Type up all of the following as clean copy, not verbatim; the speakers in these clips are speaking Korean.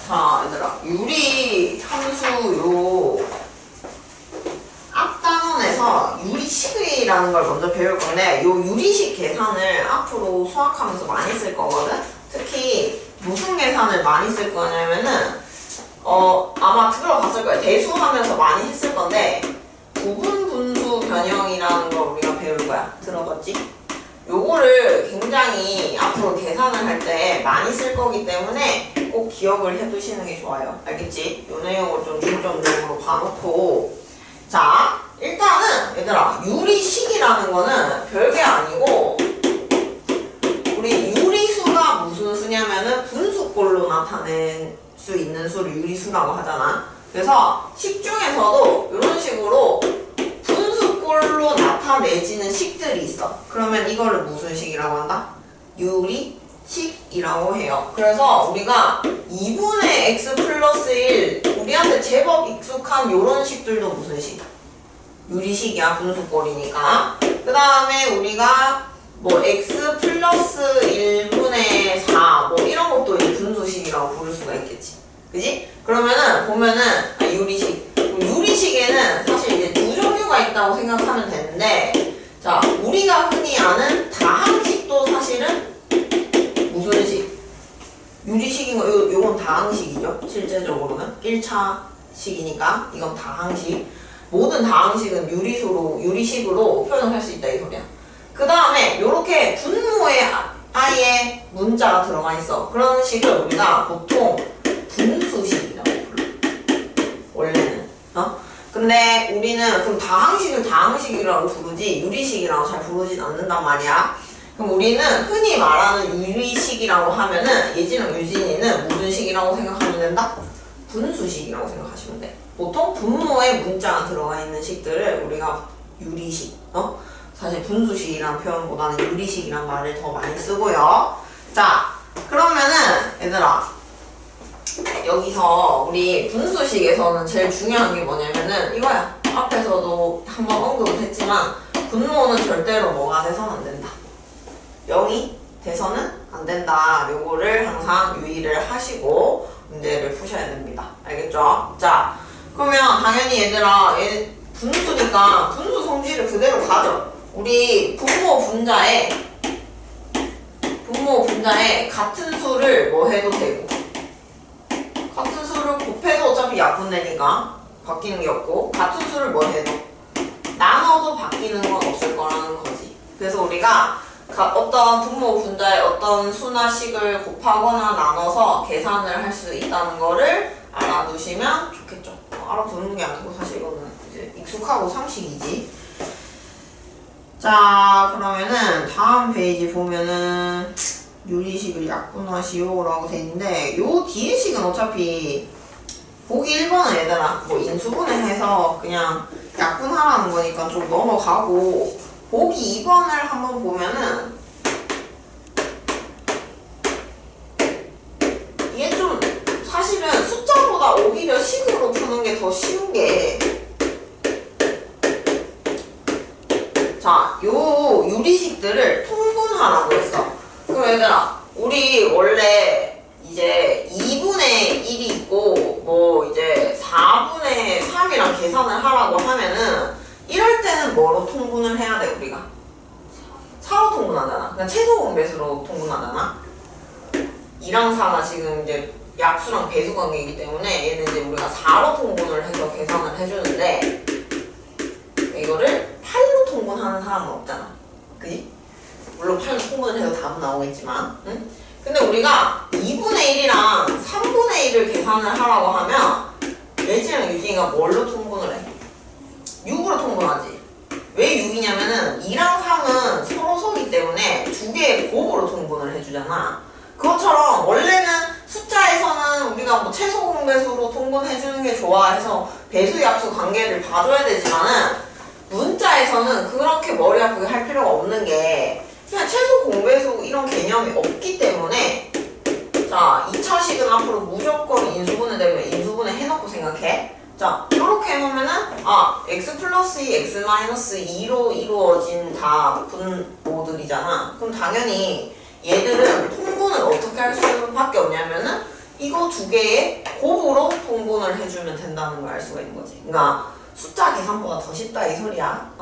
자, 얘들아. 유리 함수 요 앞 단원에서 유리식이라는 걸 먼저 배울 건데 요 유리식 계산을 앞으로 수학하면서 많이 쓸 거거든? 특히 무슨 계산을 많이 쓸 거냐면은 아마 들어봤을 거야. 대수하면서 많이 했을 건데 부분 분수 변형이라는 걸 우리가 배울 거야. 들어봤지? 요거를 굉장히 앞으로 계산을 할 때 많이 쓸 거기 때문에 꼭 기억을 해두시는 게 좋아요. 알겠지? 요 내용을 좀 중점적으로 봐놓고 자, 일단은 얘들아 유리식이라는 거는 별게 아니고 우리 유리수가 무슨 수냐면은 분수꼴로 나타낼 수 있는 수를 유리수라고 하잖아. 그래서 식 중에서도 이런 식으로 분수꼴로 나타내지는 식들이 있어. 그러면 이거를 무슨 식이라고 한다? 유리식이라고 해요. 그래서 우리가 2분의 x 플러스 1 우리한테 제법 익숙한 요런 식들도 무슨 식? 유리식이야. 분수꼴이니까. 그 다음에 우리가 뭐 x 플러스 1분의 4 뭐 이런 것도 이제 분수식이라고 부를 수가 있겠지. 그지? 그러면은 보면은 유리식. 유리식에는 사실 이제 두 종류가 있다고 생각하면 되는데 자, 우리가 흔히 아는 다항식도 사실은 무슨 식? 유리식인 거, 요건 다항식이죠. 실제적으로는 1차 식이니까 이건 다항식. 모든 다항식은 유리식으로 표현을 할 수 있다 이 소리야. 그 다음에 요렇게 분모에 아예 문자가 들어가 있어. 그런 식을 우리가 보통 분수식이라고 불러. 원래는. 근데 우리는 그럼 다항식을 다항식이라고 부르지 유리식이라고 잘 부르진 않는단 말이야. 그럼 우리는 흔히 말하는 유리식이라고 하면은 예진이랑 유진이는 무슨 식이라고 생각하면 된다? 분수식이라고 생각하시면 돼. 보통 분모에 문자가 들어가 있는 식들을 우리가 유리식, 사실 분수식이라는 표현보다는 유리식이라는 말을 더 많이 쓰고요. 자, 그러면은 얘들아 여기서 우리 분수식에서는 제일 중요한 게 뭐냐면은 이거야. 앞에서도 한번 언급을 했지만 분모는 절대로 뭐가 돼서는 안 된다. 0이 돼서는 안 된다. 요거를 항상 유의를 하시고 문제를 푸셔야 됩니다. 알겠죠? 자, 그러면 당연히 얘들아 분수니까 분수 성질을 그대로 가져. 우리 분모 분자에 같은 수를 뭐 해도 되고 같은 수를 곱해도 어차피 약분되니까 바뀌는 게 없고 같은 수를 뭐 해도 나눠도 바뀌는 건 없을 거라는 거지. 그래서 우리가 어떤 분모 분자의 어떤 수나 식을 곱하거나 나눠서 계산을 할 수 있다는 거를 알아두시면 좋겠죠. 알아두는 게 아니고 사실 이거는 이제 익숙하고 상식이지. 자, 그러면은 다음 페이지 보면은 유리식을 약분하시오라고 돼 있는데 요 뒤에 식은 어차피 보기 1번은 얘들아 뭐 인수분해해서 그냥 약분하라는 거니까 좀 넘어가고 보기 2번을 한번 보면은 이게 좀 사실은 숫자보다 오히려 식으로 푸는 게 더 쉬운 게 자, 요 유리식들을 통분하라고 했어. 그럼 얘들아 우리 원래 이제 2분의 1이 있고 뭐 이제 4분의 3이랑 계산을 하라고 하면은 이럴 때는 뭐로 통분을 해야 돼 우리가? 4로 통분하잖아. 그냥 최소 공배수로 통분하잖아. 2랑 4가 지금 이제 약수랑 배수 관계이기 때문에 얘는 이제 우리가 4로 통분을 해서 계산을 해주는데 이거를 8로 통분하는 사람은 없잖아. 그지? 물론 8로 통분을 해도 답은 나오겠지만 응? 근데 우리가 2분의 1이랑 3분의 1을 계산을 하라고 하면 예지랑 유진이가 뭘로 통분을 해? 6으로 통분하지. 왜 6이냐면은 2랑 3은 서로 소이기 때문에 두 개의 곱으로 통분을 해주잖아. 그것처럼 원래는 숫자에서는 우리가 뭐 최소 공배수로 통분해주는 게 좋아 해서 배수 약수 관계를 봐줘야 되지만은 문자에서는 그렇게 머리 아프게 할 필요가 없는 게 그냥 최소 공배수 이런 개념이 없기 때문에 자 2차식은 앞으로 무조건 인수분해 되면 인수분해 해놓고 생각해. 자 이렇게 해놓으면은 x 플러스 2, x 마이너스 2로 이루어진 다 분모들이잖아. 그럼 당연히 얘들은 통분을 어떻게 할 수밖에 없냐면은 이거 두 개의 곱으로 통분을 해주면 된다는 걸 알 수가 있는 거지. 그러니까 숫자 계산보다 더 쉽다 이 소리야.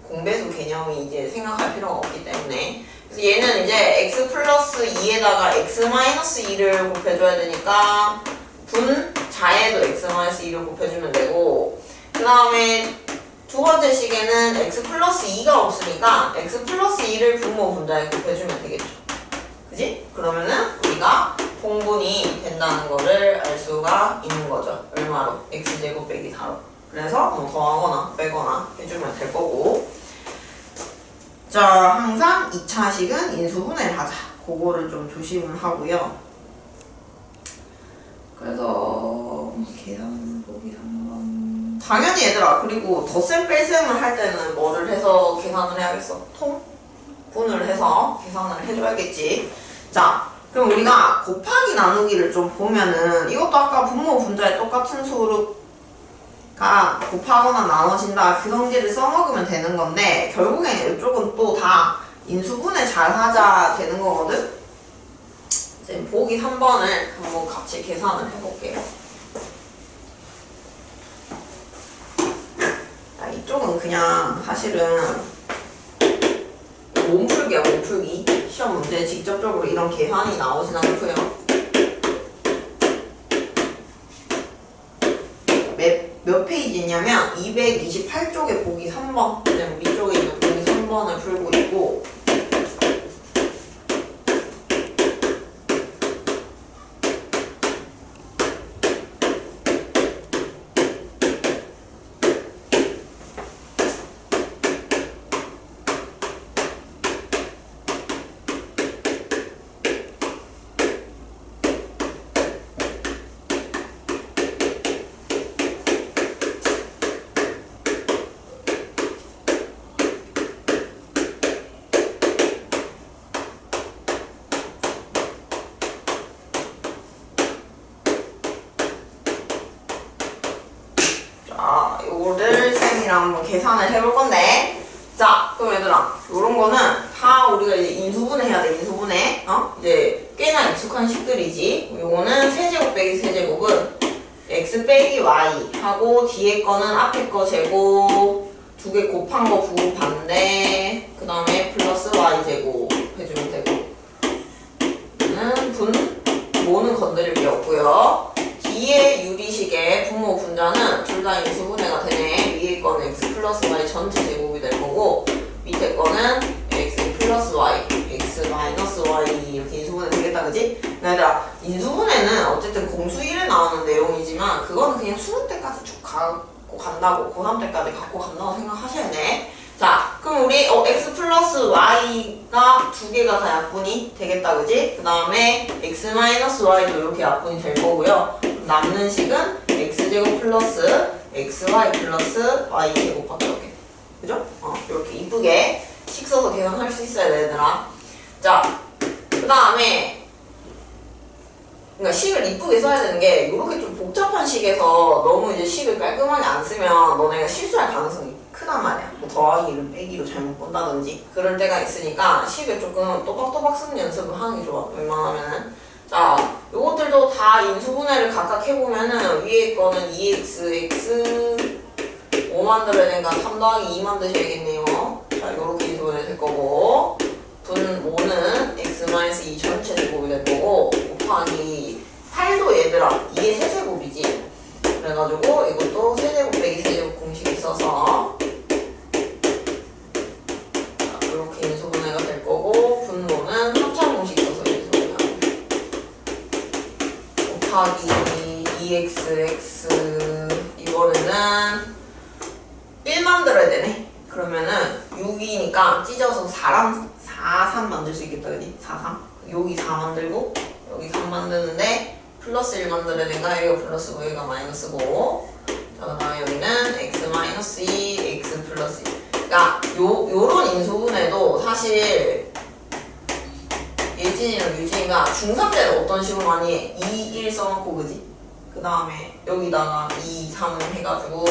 공배수 개념이 이제 생각할 필요가 없기 때문에. 그래서 얘는 이제 x 플러스 2에다가 x 마이너스 2를 곱해줘야 되니까 분자에도 x 마이너스 2를 곱해주면 되고, 그 다음에 두 번째 식에는 x 플러스 2가 없으니까 x 플러스 2를 분모 분자에 곱해주면 되겠죠. 그지? 그러면은 우리가 통분이 된다는 거를 알 수가 있는 거죠. 얼마로? x제곱 빼기 4로. 그래서 뭐 더하거나 빼거나 해주면 될 거고. 자, 항상 2차식은 인수분해를 하자. 그거를 좀 조심을 하고요. 그래서 계산 보기 한번 당연히 얘들아, 그리고 덧셈 뺄셈을 할 때는 뭐를 해서 계산을 해야겠어? 통분을 해서 계산을 해줘야겠지. 자, 그럼 우리가 곱하기 나누기를 좀 보면은 이것도 아까 분모 분자에 똑같은 수가 곱하거나 나눠진다 그 성질을 써먹으면 되는 건데, 결국엔 이쪽은 또 다 인수분해 잘 하자 되는 거거든? 이제 보기 3번을 한번 같이 계산을 해볼게요. 자, 이쪽은 그냥 사실은 몸풀기야, 몸풀기. 시험 문제에 직접적으로 이런 계산이 나오진 않고요. 몇 페이지냐면 228쪽에 보기 3번. 그냥 위쪽에 있는 보기 3번을 풀고 있고, 요거를 쌤이랑 한번 계산을 해볼 건데, 자, 그럼 얘들아, 요런 거는 다 우리가 이제 인수분해 해야 돼, 인수분해. 이제 꽤나 익숙한 식들이지. 요거는 세제곱 빼기 세제곱은 x 빼기 y 하고, 뒤에 거는 앞에 거 제곱 두 개 곱한 거 부호 반대, 그 다음에 플러스 y 제곱 해주면 되고, 모는 건드릴 게 없고요. 뒤에 유리식의 분모 분자는 둘 다 인수분해가 되네. 위에 거는 x 플러스 y 전체 제곱이 될 거고, 밑에 거는 x 플러스 y, x 마이너스 y 이렇게 인수분해 되겠다, 그지? 얘들아, 인수분해는 어쨌든 공수 1에 나오는 내용이지만 그거는 그냥 수능 때까지 쭉 갖고 간다고, 고3 때까지 갖고 간다고 생각하셔야 돼. 자, 그럼 우리 x 플러스 y가 두 개가 다 약분이 되겠다, 그지? 그 다음에 x 마이너스 y도 이렇게 약분이 될 거고요. 남는 식은 x제곱 플러스 xy 플러스 y제곱밖에 없게. 그죠? 이렇게 이쁘게 식 써서 계산할 수 있어야 돼, 얘들아. 자, 그 다음에 그러니까 식을 이쁘게 써야 되는 게, 이렇게 좀 복잡한 식에서 너무 이제 식을 깔끔하게 안 쓰면 너네가 실수할 가능성이 크단 말이야. 뭐 더하기를 빼기로 잘못 본다든지 그럴 때가 있으니까 식을 조금 또박또박 쓰는 연습을 하는 게 좋아, 웬만하면은. 자, 요것들도 다 인수분해를 각각 해보면은 위에 거는 2x, x 5 만들어야 되니까 3 더하기 2 만드셔야겠네요. 자, 요렇게 인수분해 될 거고, 분모는 x-2 전체 제곱이 될 거고, 곱하기 8도 얘들아 2의 세제곱이지. 그래가지고 이것도 세제곱 빼기 세제곱 공식이 있어서 이렇게 인수분해가 될 거고, 분모는 합차 공식이 있어서 인수분해가 곱하기 2xx 이번에는 1 만들어야 되네. 그러면은 6이니까 찢어서 4, 3 만들 수 있겠다, 그지? 4, 3. 여기 4 만들고 여기 3 만드는데 플러스 1 만들어야 되니까 여기가 플러스고 여기가 마이너스고, 자, 그 다음에 여기는 x 마이너스 2, x 플러스 2. 그러니까 요런 인수분해도 사실 예진이랑 유진이가 중3 때는 어떤 식으로 많이 해? 2, 1 써놓고, 그지? 그 다음에 여기다가 2, 3 해가지고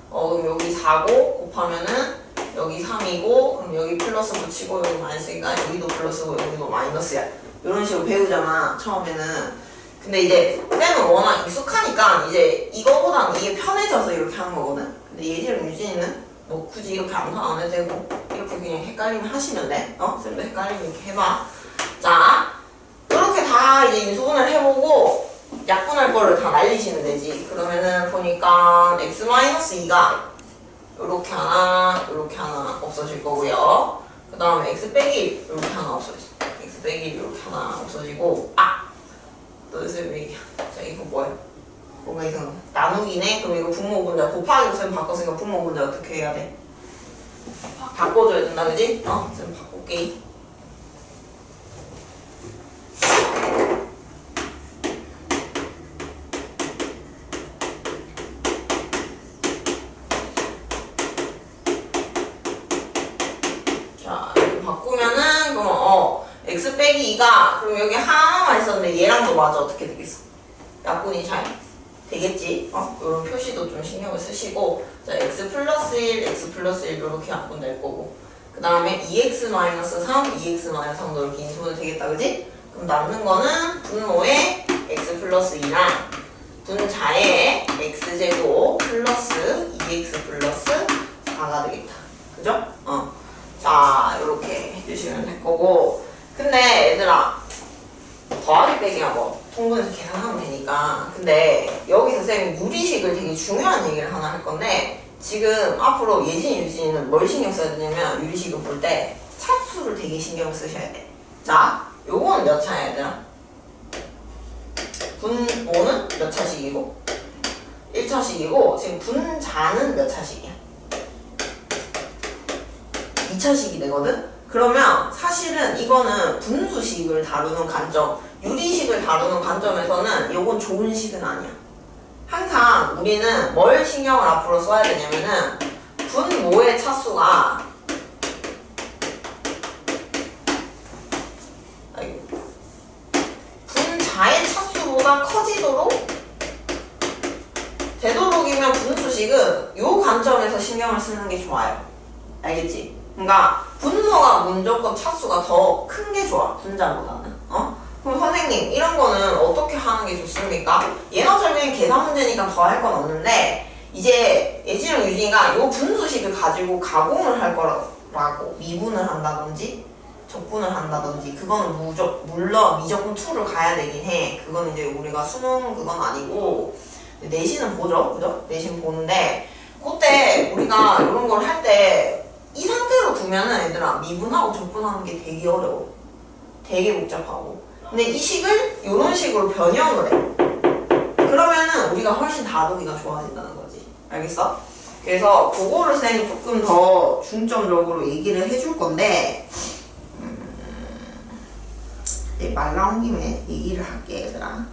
그럼 여기 4고 곱하면은 여기 3이고, 그럼 여기 플러스 붙이고 여기 마이너스니까 여기도 플러스고 여기도 마이너스야. 이런 식으로 배우잖아, 처음에는. 근데 이제 쌤은 워낙 익숙하니까 이제 이거보다는 이게 편해져서 이렇게 하는 거거든. 근데 예지랑 유진이는 뭐 굳이 이렇게 암산 안 해도 되고 이렇게 그냥 헷갈리면 하시면 돼. 쌤도 헷갈리면 이렇게 해봐. 자, 이렇게 다 이제 인수분해를 해보고 약분할 거를 다 날리시면 되지. 그러면은 보니까 x-2가 요렇게 하나 없어질 거고요. 그 다음에 x 빼기 요렇게 하나 없어지고 x 빼기 요렇게 하나 없어지고 또 쌤이 자 이거 뭐야? 뭔가 이상한 나누기네? 그럼 이거 분모분자 곱하기로 쌤 바꿨으니까 분모분자 어떻게 해야 돼? 바꿔줘야 된다 그지? 쌤 바꿀게. 자 이렇게 바꾸면은 그럼 x 빼기 2가 그럼 여기 하나만 있었는데 얘랑도 맞아. 어떻게 되겠어? 약분이 잘 되겠지? 이런 표시도 좀 신경을 쓰시고 자 x 플러스 1, x 플러스 1 이렇게 약분 될 거고 그 다음에 2x 마이너스 3, 2x 마이너스 3도 이렇게 인수분해 되겠다 그지? 그럼 남는 거는 분모의 x 플러스 2랑 분자의 x제곱 플러스 2x 플러스 4가 되겠다. 그죠? 자 이렇게 해주시면 될 거고 근데 얘들아 더하기 빼기야 뭐 통분해서 계산하면 되니까 근데 여기서 쌤이 유리식을 되게 중요한 얘기를 하나 할 건데 지금 앞으로 예진, 유진이는 뭘 신경 써야 되냐면 유리식을 볼 때 차수를 되게 신경을 쓰셔야 돼. 자 요거는 몇 차야 얘들아? 분모는 몇 차식이고 1차식이고 지금 분자는 몇 차식이야? 2차식이 되거든? 그러면 사실은 이거는 분수식을 다루는 관점, 유리식을 다루는 관점에서는 이건 좋은 식은 아니야. 항상 우리는 뭘 신경을 앞으로 써야 되냐면은 분모의 차수가 분자의 차수보다 커지도록 되도록이면 분수식은 이 관점에서 신경을 쓰는 게 좋아요. 알겠지? 그러니까 분모가 무조건 차수가 더 큰 게 좋아. 분자보다는. 그럼 선생님 이런 거는 어떻게 하는 게 좋습니까? 예너절명 계산 문제니까 더 할 건 없는데 이제 예지랑 유진이가 요 분수식을 가지고 가공을 할 거라고 미분을 한다든지 적분을 한다든지 그거는 물론 미적분 2를 가야 되긴 해. 그건 이제 우리가 수능 그건 아니고 내신은 보죠. 그죠? 내신 보는데 그때 우리가 이런 걸 할 때 이 상태로 두면은 얘들아 미분하고 적분하는 게 되게 어려워. 되게 복잡하고. 근데 이 식을 이런 식으로 변형을 해. 그러면은 우리가 훨씬 다루기가 좋아진다는 거지. 알겠어? 그래서 그거를 쌤이 조금 더 중점적으로 얘기를 해줄 건데 말 나온 김에 얘기를 할게 얘들아.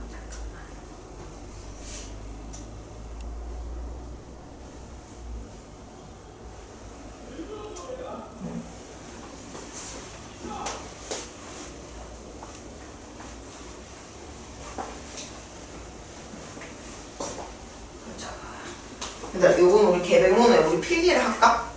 자, 요건 우리 개백문에 우리 필기를 할까?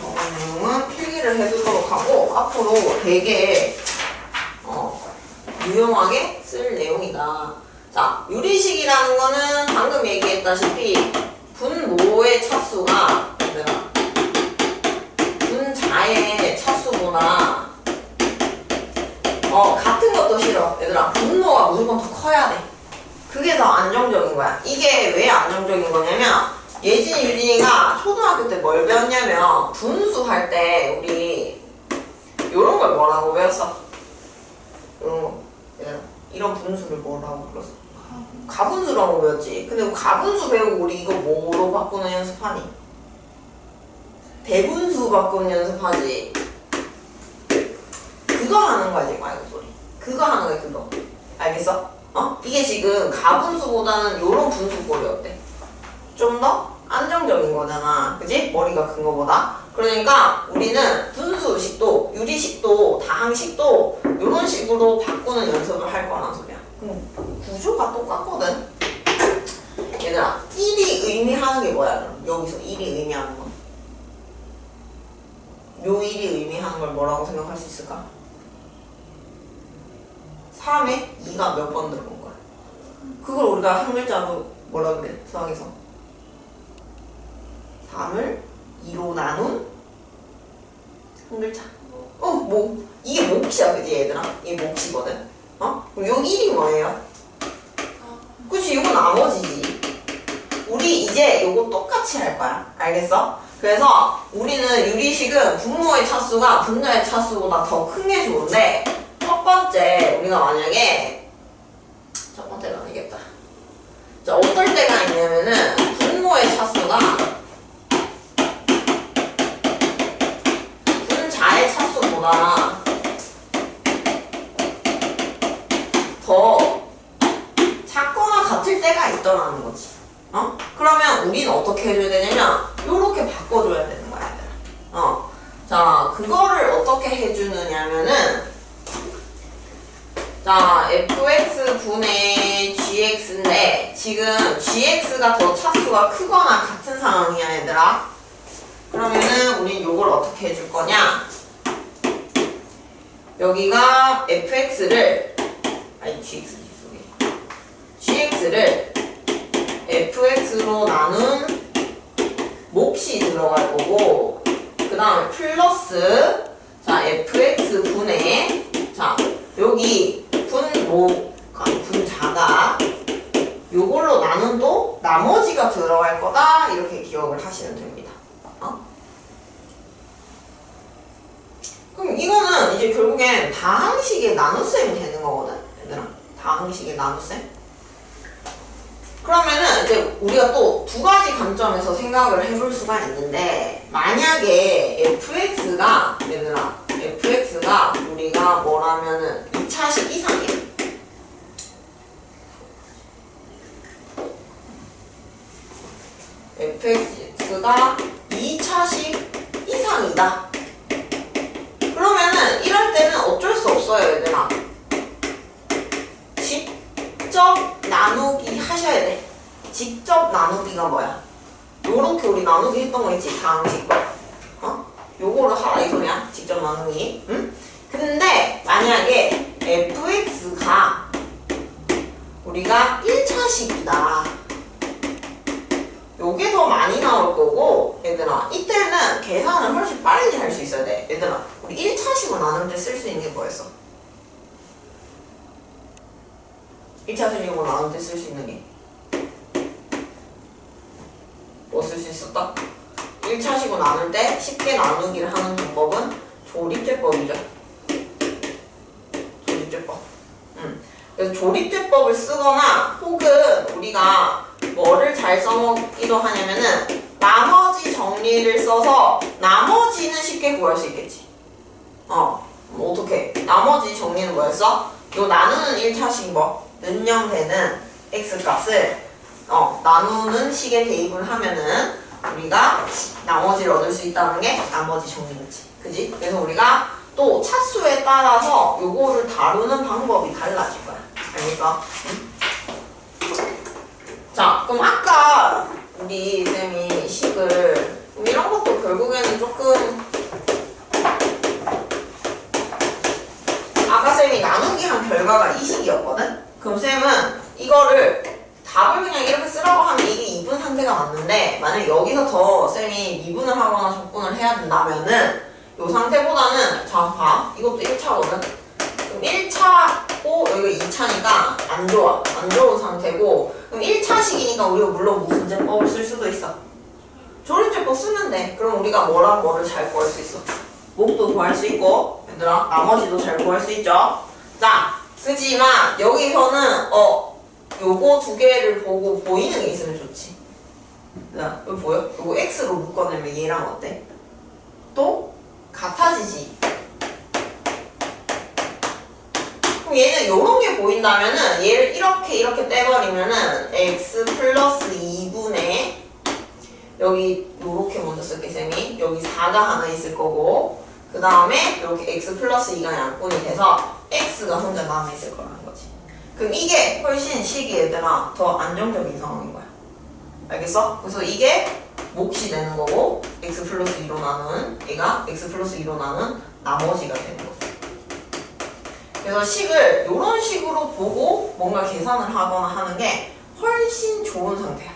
정한 내용은 필기를 해두도록 하고 앞으로 되게 유용하게 쓸 내용이다. 자, 유리식이라는 거는 방금 얘기했다시피 분모의 차수가 분자의 차수보다 같은 것도 싫어. 얘들아 분모가 무조건 더 커야 돼. 그게 더 안정적인 거야. 이게 왜 안정적인 거냐면 예진이 유진이가 초등학교 때 뭘 배웠냐면 분수할 때 우리 요런 걸 뭐라고 배웠어? 요런 거 얘들아 이런 분수를 뭐라고 불렀어? 가분수라고 배웠지. 근데 가분수 배우고 우리 이거 뭐로 바꾸는 연습하니? 대분수 바꾸는 연습하지. 그거 하는 거야 지금 말고 소리. 그거 하는 거야 그거. 알겠어? 이게 지금 가분수보다는 요런 분수꼴이 어때? 좀 더 안정적인 거잖아. 그지? 머리가 큰 거보다. 그러니까 우리는 분수식도 유리식도 다항식도 요런 식으로 바꾸는 연습을 할 거란 소리야. 구조가 똑같거든. 얘들아 1이 의미하는 게 뭐야 그럼? 여기서 1이 의미하는 거 요 1이 의미하는 걸 뭐라고 생각할 수 있을까? 3에 2가 몇 번 들어온 거야? 그걸 우리가 한 글자로 뭐라 그래? 수학에서 3을 2로 나눈 한 글자. 뭐 이게 몫이야, 그지 얘들아? 이게 몫이거든. 그럼 요 1이 뭐예요? 그치, 요거 나머지지. 우리 이제 요거 똑같이 할 거야. 알겠어? 그래서 우리는 유리식은 분모의 차수가 분자의 차수보다 더 큰 게 좋은데, 첫 번째 우리가 만약에 첫 번째가 아니겠다. 자, 어떨 때가 있냐면은 분모의 차수가 분자의 차수보다 더 작거나 같을 때가 있더라는 거지. 그러면 우리는 어떻게 해줘야 되냐면 요렇게 바꿔줘야 되는 거야, 얘들아. 자, 그거를 어떻게 해주느냐면은, 자, fx분의 gx인데 지금 gx가 더 차수가 크거나 같은 상황이야, 얘들아. 그러면은 우린 요걸 어떻게 해줄 거냐? 여기가 fx를 gx를 fx로 나눈 몫이 들어갈 거고, 그 다음에 플러스, 자, fx분의, 자, 여기 분자가 요걸로 나눈 또 나머지가 들어갈 거다, 이렇게 기억을 하시면 됩니다. 그럼 이거는 이제 결국엔 다항식의 나눗셈이 되는 거거든, 얘들아. 다항식의 나눗셈. 그러면은 이제 우리가 또 두 가지 관점에서 생각을 해볼 수가 있는데, 만약에 fx가, 얘들아, fx가 우리가 뭐라면은 2차식 이상이야. fx가 2차식 이상이다. 그러면은 이럴 때는 어쩔 수 없어요, 얘들아. 직접 나누기 하셔야 돼. 직접 나누기가 뭐야? 요렇게 우리 나누기 했던 거 있지, 다항식 거. 요거를 하라 이 소리야, 직접 나누기. 응? 근데 만약에 fx가 우리가 1차식이다. 요게 더 많이 나올 거고, 얘들아, 이때는 계산을 훨씬 빨리 할 수 있어야 돼. 얘들아, 우리 1차식을 나눌 때 쓸 수 있는 게 뭐였어? 1차식으로 나눌 때 쓸 수 있는 게 뭐 쓸 수 있었다? 1차식으로 나눌 때 쉽게 나누기를 하는 방법은 조립제법이죠. 조립제법. 그래서 조립제법을 쓰거나, 혹은 우리가 뭐를 잘 써먹기도 하냐면은 나머지 정리를 써서 나머지는 쉽게 구할 수 있겠지. 뭐 어떻게? 나머지 정리는 뭐였어? 요 나누는 1차식 뭐? 는영되는 x값을 나누는 식에 대입을 하면은 우리가 나머지를 얻을 수 있다는 게 나머지 정리겠지. 그지? 그래서 우리가 또 차수에 따라서 요거를 다루는 방법이 달라질 거야. 알겠어? 자, 그럼 아까 우리 쌤이 식을, 이런 것도 결국에는 조금, 아까 쌤이 나누기 한 결과가 이 식이었거든? 그럼 쌤은 이거를 답을 그냥 이렇게 쓰라고 하면 이게 2분 상태가 맞는데, 만약 여기서 더 쌤이 미분을 하거나 적분을 해야 된다면은 요 상태보다는, 자, 봐. 이것도 1차거든? 그럼 1차고 여기가 2차니까 안 좋아. 안 좋은 상태고, 그럼 1차식이니까 우리가 물론 무슨제법을 쓸 수도 있어. 조립제법 쓰면 돼. 그럼 우리가 뭐랑 뭐를 잘 구할 수 있어? 몫도 구할 수 있고, 얘들아, 나머지도 잘 구할 수 있죠? 자, 쓰지만 여기서는 요거 두 개를 보고 보이는 게 있으면 좋지. 자, 여기 보여? 요거 x로 묶어내면 얘랑 어때? 또 같아지지. 그럼 얘는 요런 게 보인다면은 얘를 이렇게 떼버리면은 x 플러스 2분의 여기 요렇게 먼저 쓸게 쌤이. 여기 4가 하나 있을 거고, 그 다음에 이렇게 x 플러스 2가 양분이 돼서 x가 혼자 남아있을 거라는 거지. 그럼 이게 훨씬 식이 얘들아 더 안정적인 상황인 거야. 알겠어? 그래서 이게 몫이 되는 거고 x 플러스 2로 나눈 얘가 x 플러스 2로 나눈 나머지가 되는 거죠. 그래서 식을 이런 식으로 보고 뭔가 계산을 하거나 하는 게 훨씬 좋은 상태야.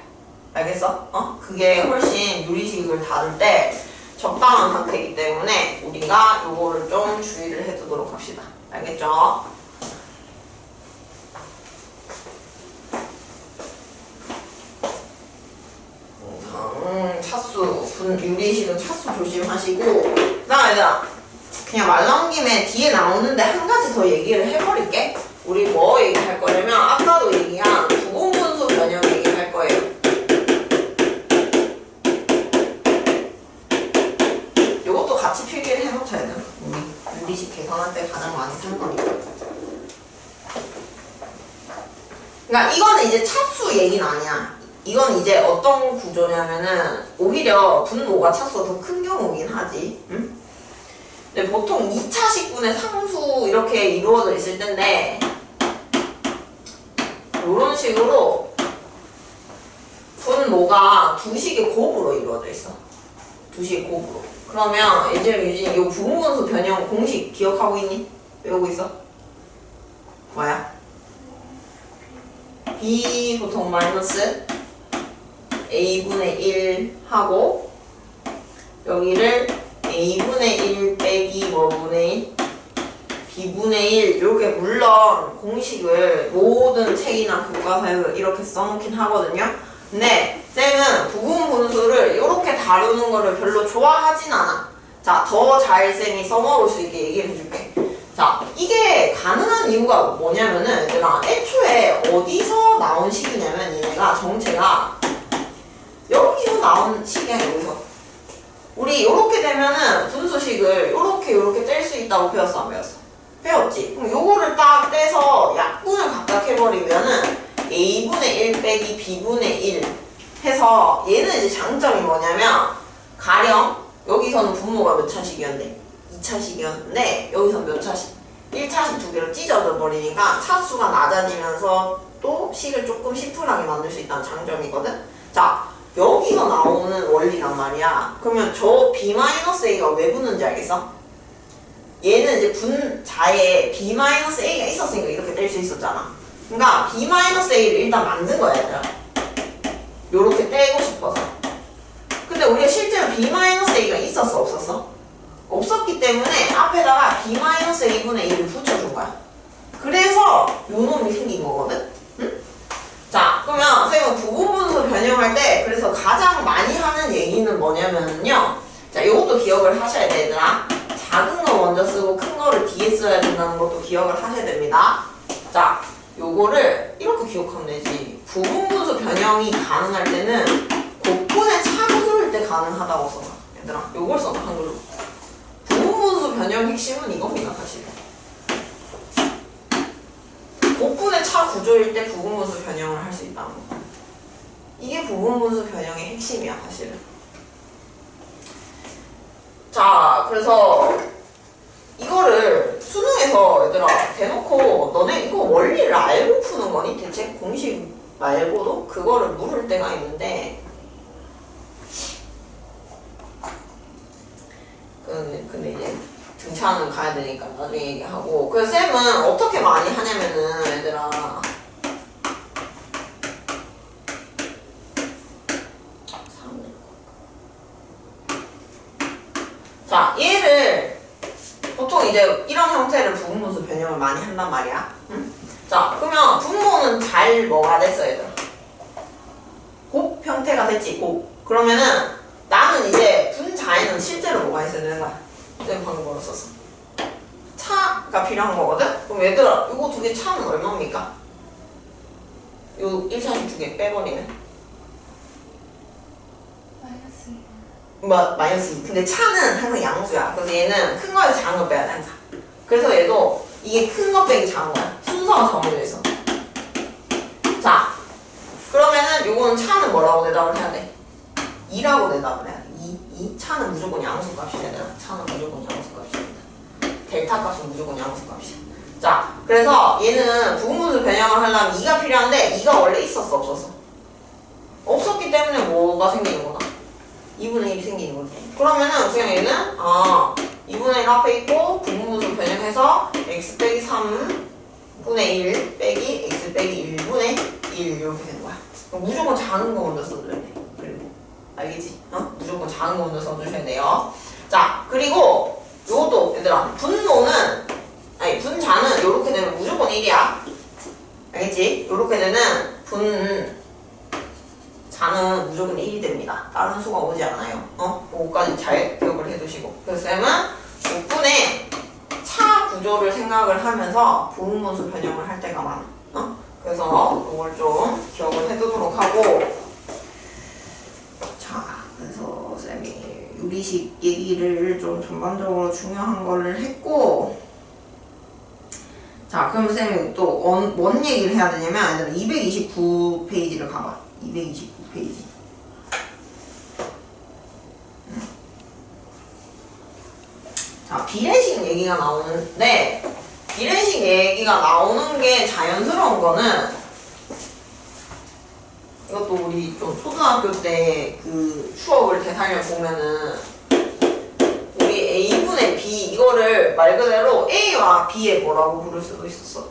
알겠어? 그게 훨씬 유리식을 다룰 때 적당한 상태이기 때문에 우리가 요거를 좀 주의를 해두도록 합시다. 알겠죠? 차수, 유리식은 차수 조심하시고 그 다음 얘들아 그냥 말 나온 김에 뒤에 나오는데 한 가지 더 얘기를 해버릴게. 우리 뭐 얘기할 거냐면 아까도 얘기한 부분분수 변형 얘기할 거예요. 요것도 같이 필기를 해놓자 얘들아. 우리 유리식 계산할 때 가장 많이 쓰는 거니까. 그러니까 이거는 이제 차수 얘기는 아니야. 이건 이제 어떤 구조냐면은 오히려 분모가 차수가 더 큰 경우긴 하지. 응? 근데 보통 2차 식분의 상수 이렇게 이루어져 있을 텐데 이런 식으로 분모가 두 식의 곱으로 이루어져 있어. 두 식의 곱으로. 그러면 예전에 유진이 이 부분분수 변형 공식 기억하고 있니? 외우고 있어? 뭐야? b 보통 마이너스 a분의 1 하고 여기를 a분의 1 빼기 뭐분의 1 b분의 1 이렇게 물론 공식을 모든 책이나 교과서에서 이렇게 써놓긴 하거든요. 근데 쌤은 부분분수를 이렇게 다루는 거를 별로 좋아하진 않아. 자, 더 잘 쌤이 써먹을 수 있게 얘기를 해줄게. 자, 이게 가능한 이유가 뭐냐면은 얘들아 애초에 어디서 나온 식이냐면 얘네가 정체가 여기서 나온 식이야. 여기서 우리 요렇게 되면은 분수식을 요렇게 뗄 수 있다고 배웠어 안 배웠어? 배웠지? 그럼 요거를 딱 떼서 약분을 각각 해버리면은 a분의 1 빼기 b분의 1 해서 얘는 이제 장점이 뭐냐면 가령 여기서는 분모가 몇 차식이었는데 2차식이었는데 여기서 몇 차식? 1차식 두 개로 찢어져 버리니까 차수가 낮아지면서 또 식을 조금 심플하게 만들 수 있다는 장점이거든? 자, 여기서 나오는 원리란 말이야. 그러면 저 b-a가 왜 붙는지 알겠어? 얘는 이제 분자에 b-a가 있었으니까 이렇게 뗄 수 있었잖아. 그러니까 b-a를 일단 만든 거야 얘들아. 요렇게 떼고 싶어서. 근데 우리가 실제로 b-a가 있었어 없었어? 없었기 때문에 앞에다가 b-a분의 1을 붙여준 거야. 그래서 요 놈이 생긴 거거든? 응? 자, 그러면 선생님은 부분분수 변형할 때 그래서 가장 많이 하는 얘기는 뭐냐면요. 자, 요것도 기억을 하셔야 돼 얘들아. 작은 거 먼저 쓰고 큰 거를 뒤에 써야 된다는 것도 기억을 하셔야 됩니다. 자, 요거를 이렇게 기억하면 되지. 부분분수 변형이 가능할 때는 곱분의 차구조일 때 가능하다고 써봐. 얘들아, 요걸 써봐 한글로. 부분분수 변형 핵심은 이겁니다 사실. 곱분의 차 구조일 때 부분분수 변형을 할 수 있다는 거. 이게 부분분수 변형의 핵심이야 사실은. 자, 그래서 이거를 수능에서 얘들아 대놓고 너네 이거 원리를 알고 푸는 거니? 대체 공식 말고도 그거를 물을 때가 있는데 근데 이제 등차는 가야 되니까 나중에 얘기하고. 그래서 쌤은 어떻게 많이 하냐면은 얘들아 자, 얘를 보통 이제 이런 형태를 부분분수 변형을 많이 한단 말이야. 응? 자, 그러면 분모는 잘 뭐가 됐어 얘들아? 곱 형태가 됐지. 곱. 그러면은 나는 이제 분자에는 실제로 뭐가 있어야 되는 거야? 쌤 방금 뭐로 썼어? 차가 필요한 거거든? 그럼 얘들아 이거 두 개 차는 얼마입니까? 요 1차식 두 개 빼버리면 마이너스 2. 근데 차는 항상 양수야. 그래서 얘는 큰 거에서 작은 거 빼야 돼 항상. 그래서 얘도 이게 큰 거 빼기 작은 거야. 순서가 정해져 있어. 자, 그러면은 요거는 차는 뭐라고 대답을 해야 돼? 2라고 대답을 해야 돼. 2. 차는 무조건 양수값이 되더라. 차는 무조건 양수값이 된다. 델타 값은 무조건 양수값이야. 자, 그래서 얘는 부분분수 변형을 하려면 2가 필요한데 2가 원래 있었어 없었어? 없었기 때문에 뭐가 생기는 거다? 2분의 1이 생기는 거지. 그러면은 그냥 얘는 2분의 1 앞에 있고 분모수 변형해서 x 빼기 3분의 1 빼기 x 빼기 1분의 1 이렇게 되는 거야. 무조건 작은 거 먼저 써줘야 돼. 그리고 알겠지? 무조건 작은 거 먼저 써주셔야 돼요. 자, 그리고 요것도 얘들아, 분자는 요렇게 되면 무조건 1이야. 알겠지? 요렇게 되는 분자는 무조건 1이 됩니다. 다른 수가 오지 않아요. 그거까지 잘 기억을 해두시고. 그래서 쌤은 5분의 차 구조를 생각을 하면서 부분모수 변형을 할 때가 많아. 그래서 이걸 좀 기억을 해두도록 하고. 자, 그래서 쌤이 유리식 얘기를 좀 전반적으로 중요한 거를 했고, 자, 그럼 쌤이 또 뭔 얘기를 해야 되냐면 229페이지를 가봐. 229페이지. 자, 비례식 얘기가 나오는데, 비례식 얘기가 나오는 게 자연스러운 거는, 이것도 우리 좀 초등학교 때 그 추억을 되살려 보면은, 우리 A분의 B, 이거를 말 그대로 A와 B의 뭐라고 부를 수도 있었어.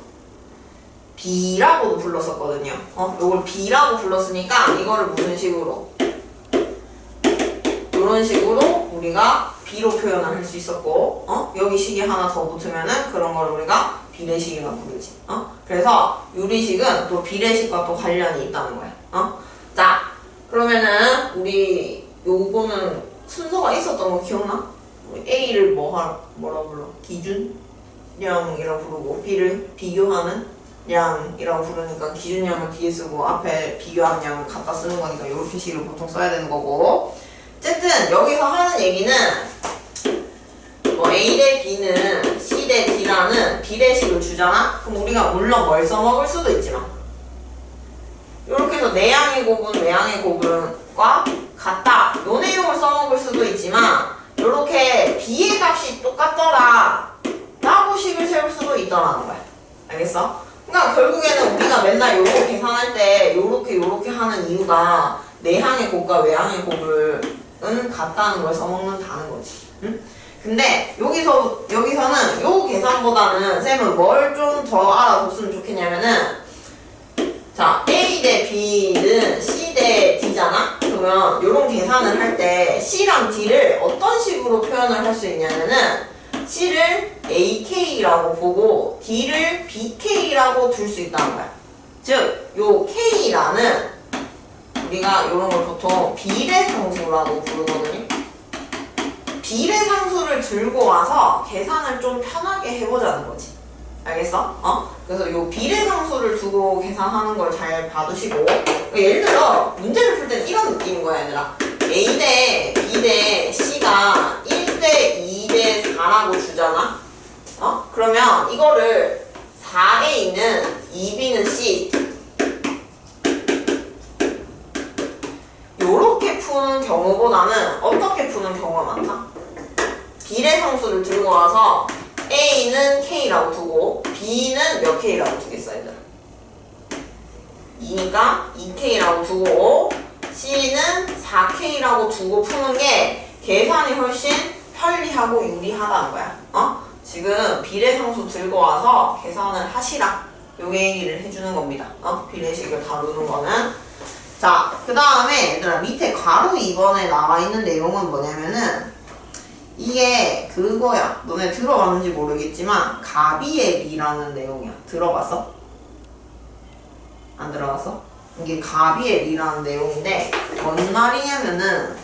B라고도 불렀었거든요. 요걸 B라고 불렀으니까, 이거를 무슨 식으로? 이런 식으로 우리가 B로 표현을 할 수 있었고, 여기 식이 하나 더 붙으면은 그런 걸 우리가 비례식이라고 부르지. 그래서 유리식은 또 비례식과 또 관련이 있다는 거야. 자, 그러면은 우리 요거는 순서가 있었던 거 기억나? 우리 A를 뭐라 불러? 기준량이라고 부르고, B를 비교하는 량이라고 부르니까 기준량을 뒤에 쓰고 앞에 비교하는 양을 갖다 쓰는 거니까 이렇게 식을 보통 써야 되는 거고. 어쨌든 여기서 하는 얘기는 뭐 A 대 B는 C 대 D라는 비례식을 주잖아? 그럼 우리가 물론 뭘 써먹을 수도 있지만 이렇게 해서 내양의 곱은 외양의 곱과 같다 요 내용을 써먹을 수도 있지만 이렇게 B의 값이 똑같더라 라고 식을 세울 수도 있더라는 거야. 알겠어? 그러니까 결국에는 우리가 맨날 요거 계산할 때 요렇게 하는 이유가 내항의 곱과 외항의 곱은 같다는 걸 써먹는다는 거지. 응? 근데 여기서는 요 계산보다는 쌤은 뭘 좀 더 알아뒀으면 좋겠냐면은, 자, A 대 B는 C 대 D잖아? 그러면 요런 계산을 할 때 C랑 D를 어떤 식으로 표현을 할 수 있냐면은 C를 AK라고 보고 D를 BK라고 둘 수 있다는 거야. 즉, 요 K라는 우리가 요런 걸 보통 비례상수라고 부르거든요. 비례상수를 들고 와서 계산을 좀 편하게 해보자는 거지. 알겠어? 그래서 요 비례상수를 두고 계산하는 걸 잘 봐두시고, 예를 들어 문제를 풀 때는 이런 느낌인 거야, 얘들아. A 대 B 대 C가 1대 2대 4라고 주잖아? 그러면 이거를 4A는 2B는 C 요렇게 푸는 경우보다는 어떻게 푸는 경우가 많다? 비례상수를 들고 와서 A는 K라고 두고 B는 몇 K라고 두겠어, 얘들아? 2니까 2K라고 두고 C는 4K라고 두고 푸는 게 계산이 훨씬 편리하고 유리하다는 거야. 지금 비례상수 들고 와서 계산을 하시라. 요 얘기를 해주는 겁니다. 비례식을 다루는 거는. 자, 그 다음에 얘들아 밑에 괄호 2번에 나와 있는 내용은 뭐냐면은 이게 그거야. 너네 들어봤는지 모르겠지만 가비엘이라는 내용이야. 들어봤어? 안 들어봤어? 이게 가비엘이라는 내용인데 뭔 말이냐면은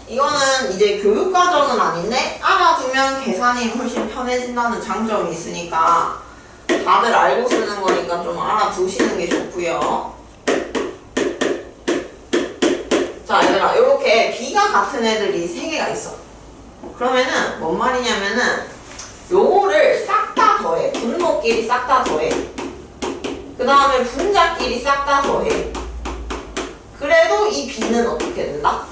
이거는 이제 교육과정은 아닌데 알아두면 계산이 훨씬 편해진다는 장점이 있으니까 다들 알고 쓰는 거니까 좀 알아두시는 게 좋고요. 자, 얘들아, 이렇게 B가 같은 애들이 3개가 있어. 그러면은 뭔 말이냐면은 요거를 싹 다 더해. 분모끼리 싹 다 더해. 그 다음에 분자끼리 싹 다 더해. 그래도 이 B는 어떻게 된다?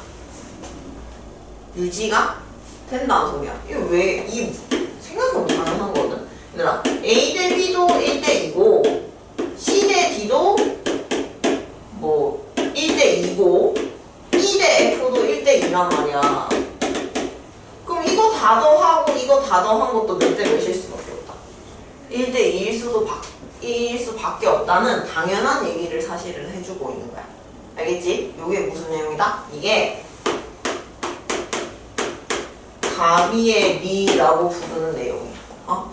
유지가 된다는 소리야. 이거 왜, 생각은 가능한 거거든. 얘들아, A 대 B도 1대 2고 C 대 D도 2란 말이야. 그럼 이거 다 더하고 이거 다 더한 것도 몇 대 몇일 수밖에 없다. 1대 2일 수밖에 없다는 당연한 얘기를 사실은 해주고 있는 거야. 알겠지? 이게 무슨 내용이다? 이게 가비의 리라고 부르는 내용이야.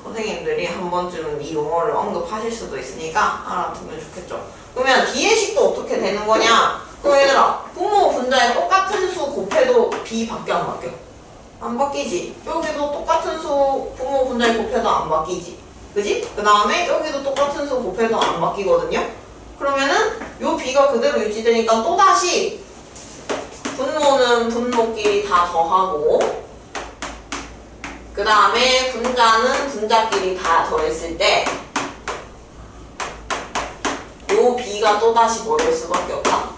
선생님들이 한 번쯤 이 용어를 언급하실 수도 있으니까 알아두면 좋겠죠. 그러면 뒤의 식도 어떻게 되는 거냐? 그럼 얘들아, 분모 분자에 똑같은 수 곱해도 b 밖에 안 바뀌어. 안 바뀌지. 여기도 똑같은 수 분모 분자에 곱해도 안 바뀌지. 그지? 그 다음에 여기도 똑같은 수 곱해도 안 바뀌거든요. 그러면은 요 b가 그대로 유지되니까 또다시 분모는 분모끼리 다 더하고 그 다음에 분자는 분자끼리 다 더했을 때 요 b가 또다시 뭐 될 수밖에 없다.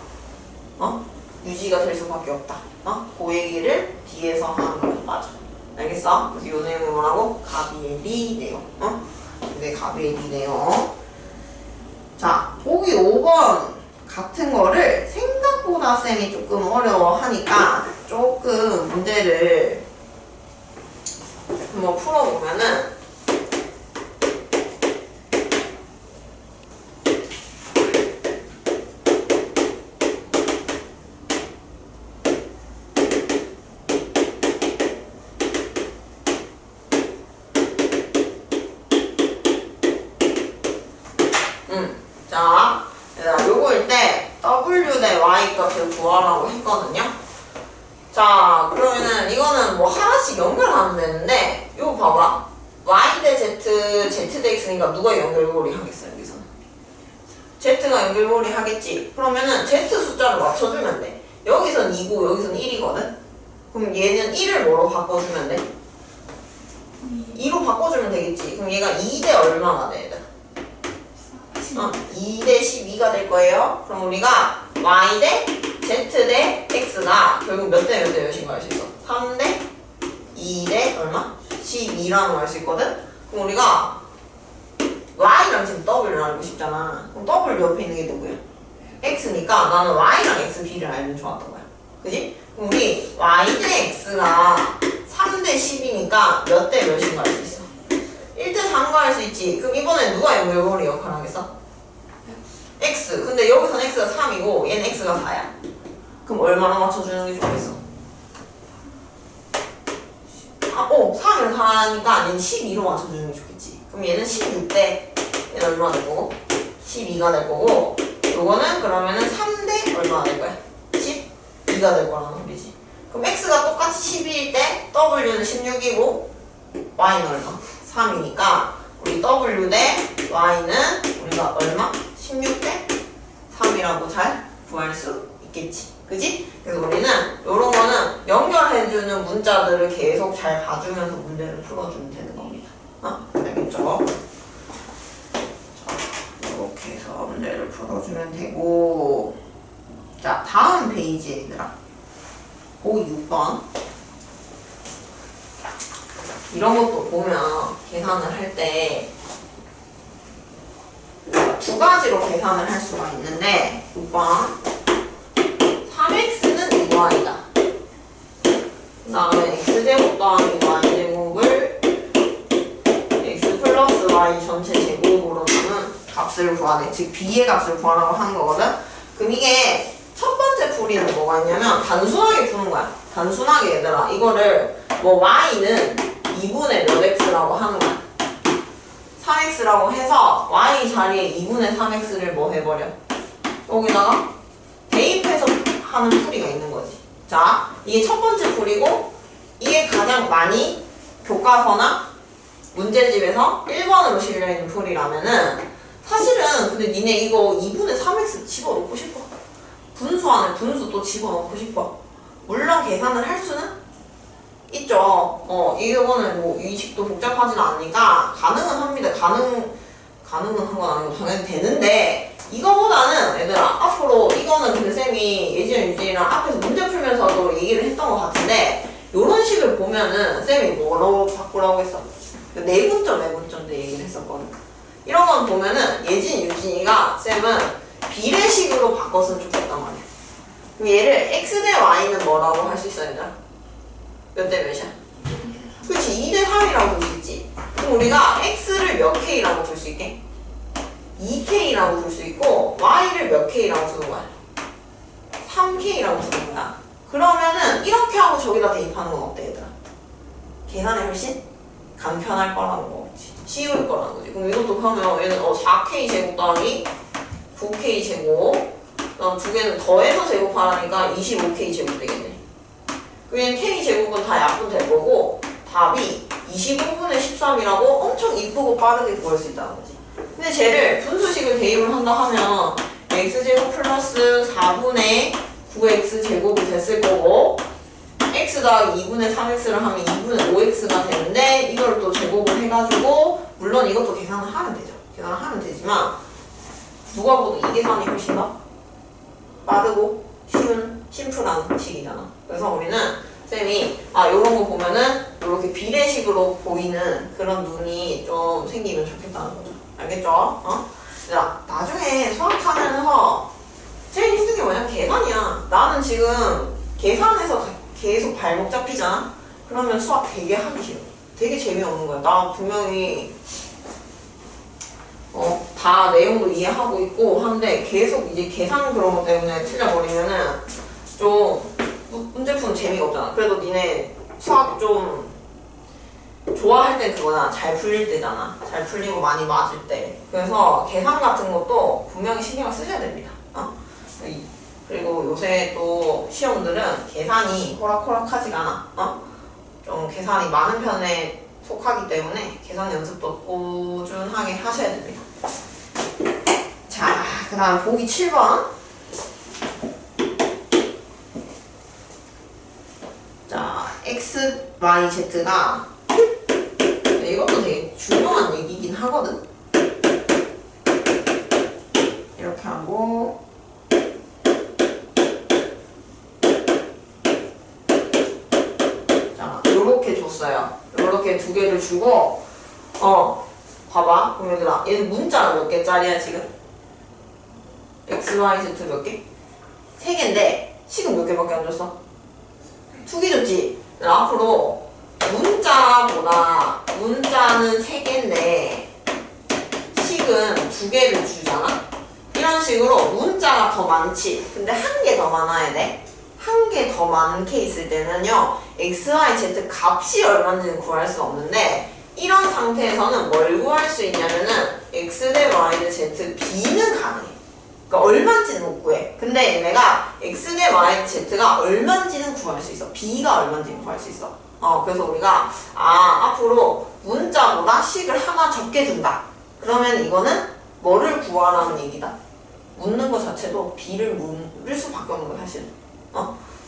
유지가 될 수밖에 없다. 그 얘기를 뒤에서 하는 거야. 맞아. 알겠어? 그래서 요 내용이 뭐라고? 가비의 리 내용. 네, 가비의 리 내용. 자, 보기 5번 같은 거를 생각보다 쌤이 조금 어려워하니까 조금 문제를 한번 풀어보면은 자, 얘들아, 요거일 때 W 대 Y 값을 구하라고 했거든요. 자, 그러면은 이거는 뭐 하나씩 연결하면 되는데 요거 봐봐. Y 대 Z, Z 대 X니까 누가 연결고리 하겠어요, 여기서는? Z가 연결고리 하겠지. 그러면은 Z 숫자를 맞춰주면 돼. 여기선 2고 여기선 1이거든? 그럼 얘는 1을 뭐로 바꿔주면 돼? 2로 바꿔주면 되겠지. 그럼 얘가 2 대 얼마가 돼, 얘들? 2 대 12가 될 거예요. 그럼 우리가 Y 대 Z 대 X가 결국 몇 대 몇인 거 알 수 있어? 3 대 2 대 얼마? 12라는 거 알 수 있거든? 그럼 우리가 Y랑 지금 W를 알고 싶잖아. 그럼 W 옆에 있는 게 누구야? X니까 나는 Y랑 X, B를 알면 좋았던 거야. 그지? 그럼 우리 Y 대 X가 3 대 10이니까 몇 대 몇인 거 알 수 있어? 1대 3거 알 수 있지. 그럼 이번엔 누가 연결고리 역할 하겠어? X. 근데 여기선 X가 3이고 얘는 X가 4야. 그럼 얼마나 맞춰주는 게 좋겠어? 3이랑 4니까 얘는 12로 맞춰주는 게 좋겠지. 그럼 얘는 16대 얘는 얼마 될 거고? 12가 될 거고 요거는 그러면은 3대 얼마가 될 거야? 12가 될 거라는 소리지. 그럼 X가 똑같이 12일 때 W는 16이고 Y는 얼마? 3이니까 우리 W 대 Y는 우리가 얼마? 16대 3이라고 잘 구할 수 있겠지. 그지? 그래서 우리는 요런 거는 연결해주는 문자들을 계속 잘 봐주면서 문제를 풀어주면 되는 겁니다. 알겠죠? 자, 이렇게 해서 문제를 풀어주면 되고 자, 다음 페이지 얘들아. 보기 6번 이런 것도 보면 계산을 할 때 두 가지로 계산을 할 수가 있는데 6번 3x는 2y다. 그 다음에 x제곱 더하기 y제곱을 x 플러스 y 전체 제곱으로 나눈 값을 구하네. 즉 b의 값을 구하라고 하는 거거든. 그럼 이게 첫 번째 풀이는 뭐가 있냐면 단순하게 푸는 거야. 단순하게 얘들아 이거를 뭐 y는 2분의 몇 x라고 하는 거야. 3x라고 해서 y 자리에 2분의 3x를 뭐 해버려? 여기다가 대입해서 하는 풀이가 있는 거지. 자, 이게 첫 번째 풀이고 이게 가장 많이 교과서나 문제집에서 1번으로 실려있는 풀이라면은 사실은 근데 니네 이거 2분의 3x 집어넣고 싶어? 분수 안에 분수 또 집어넣고 싶어? 물론 계산을 할 수는 있죠. 이거는 뭐 이식도 복잡하진 않으니까 가능은 합니다. 가능은 한 건 아니고 당연히 되는데 이거보다는 얘들아 앞으로 이거는 근데 쌤이 예지연 유진이랑 앞에서 문제 풀면서도 얘기를 했던 것 같은데 요런 식을 보면은 쌤이 뭐로 바꾸라고 했어? 내분점 때 얘기를 했었거든. 이런 건 보면은 예진 유진이가 쌤은 비례식으로 바꿨으면 좋겠단 말이야. 그럼 얘를 x 대 y는 뭐라고 할 수 있어, 얘들아? 몇 대 몇이야? 그렇지, 2대 3이라고 볼 수 있지. 그럼 우리가 x를 몇 k라고 볼 수 있게? 2k라고 볼 수 있고 y를 몇 k라고 쓰는 거야? 3k라고 쓰는 거야. 그러면은 이렇게 하고 저기다 대입하는 건 어때, 얘들아? 계산이 훨씬 간편할 거라는 거지. 쉬울 거라는 거지. 그럼 이것도 하면 얘는 4k 제곱 더하기 9k 제곱, 그다음 두 개는 더해서 제곱하라니까 25k 제곱 되겠네. 그럼 k 제곱은 다 약분될 거고 답이 25분의 13이라고 엄청 이쁘고 빠르게 구할 수 있다는 거지. 근데 쟤를 분수식을 대입을 한다 하면 x제곱 플러스 4분의 9x 제곱이 됐을 거고 x 더하기 2분의 3x를 하면 2분의 5x가 되는데 이걸 또 제곱을 해가지고 물론 이것도 계산을 하면 되죠. 계산을 하면 되지만 누가 봐도 이 계산이 훨씬 더 빠르고 쉬운 심플한 식이잖아. 그래서 우리는 쌤이 요런 거 보면은 이렇게 비례식으로 보이는 그런 눈이 좀 생기면 좋겠다는 거죠. 알겠죠? 자, 나중에 수학하면서 제일 힘든 게 뭐냐? 계산이야. 나는 지금 계산해서 계속 발목 잡히잖아? 그러면 수학 되게 하기 싫어. 되게 재미없는 거야. 나 분명히 다 내용도 이해하고 있고 한데 계속 이제 계산 그런 것 때문에 틀려버리면은 좀 문제 푸는 재미가 없잖아. 그래도 니네 수학 좀 좋아할 땐 그거잖아. 잘 풀릴 때잖아. 잘 풀리고 많이 맞을 때. 그래서 계산 같은 것도 분명히 신경을 쓰셔야 됩니다. 그리고 요새 또 시험들은 계산이 호락호락하지가 않아. 좀 계산이 많은 편에 속하기 때문에 계산 연습도 꾸준하게 하셔야 됩니다. 자, 그 다음 보기 7번. 자, x, y, z가 이것도 되게 중요한 얘기긴 하거든. 이렇게 하고 자, 요렇게 줬어요. 요렇게 두 개를 주고 봐봐. 그럼 얘들아, 얘는 문자가 몇 개짜리야 지금? x, y, z 몇 개? 3개인데 식은 몇 개밖에 안 줬어? 2개 줬지? 앞으로 문자는 3개인데 식은 2개를 주잖아? 이런 식으로 문자가 더 많지. 근데 1개 더 많아야 돼. 1개 더 많게 있을 때는요 x, y, z 값이 얼마인지는 구할 수 없는데 이런 상태에서는 뭘 구할 수 있냐면은 x 대 y 대 z b는 가능해. 그러니까 얼마인지는 못 구해. 근데 얘네가 x 대 y 대 z가 얼마인지는 구할 수 있어. b가 얼마인지는 구할 수 있어. 그래서 우리가 앞으로 문자보다 식을 하나 적게 준다. 그러면 이거는 뭐를 구하라는 얘기다. 묻는 것 자체도 b를 물을 수밖에 없는 거야 사실.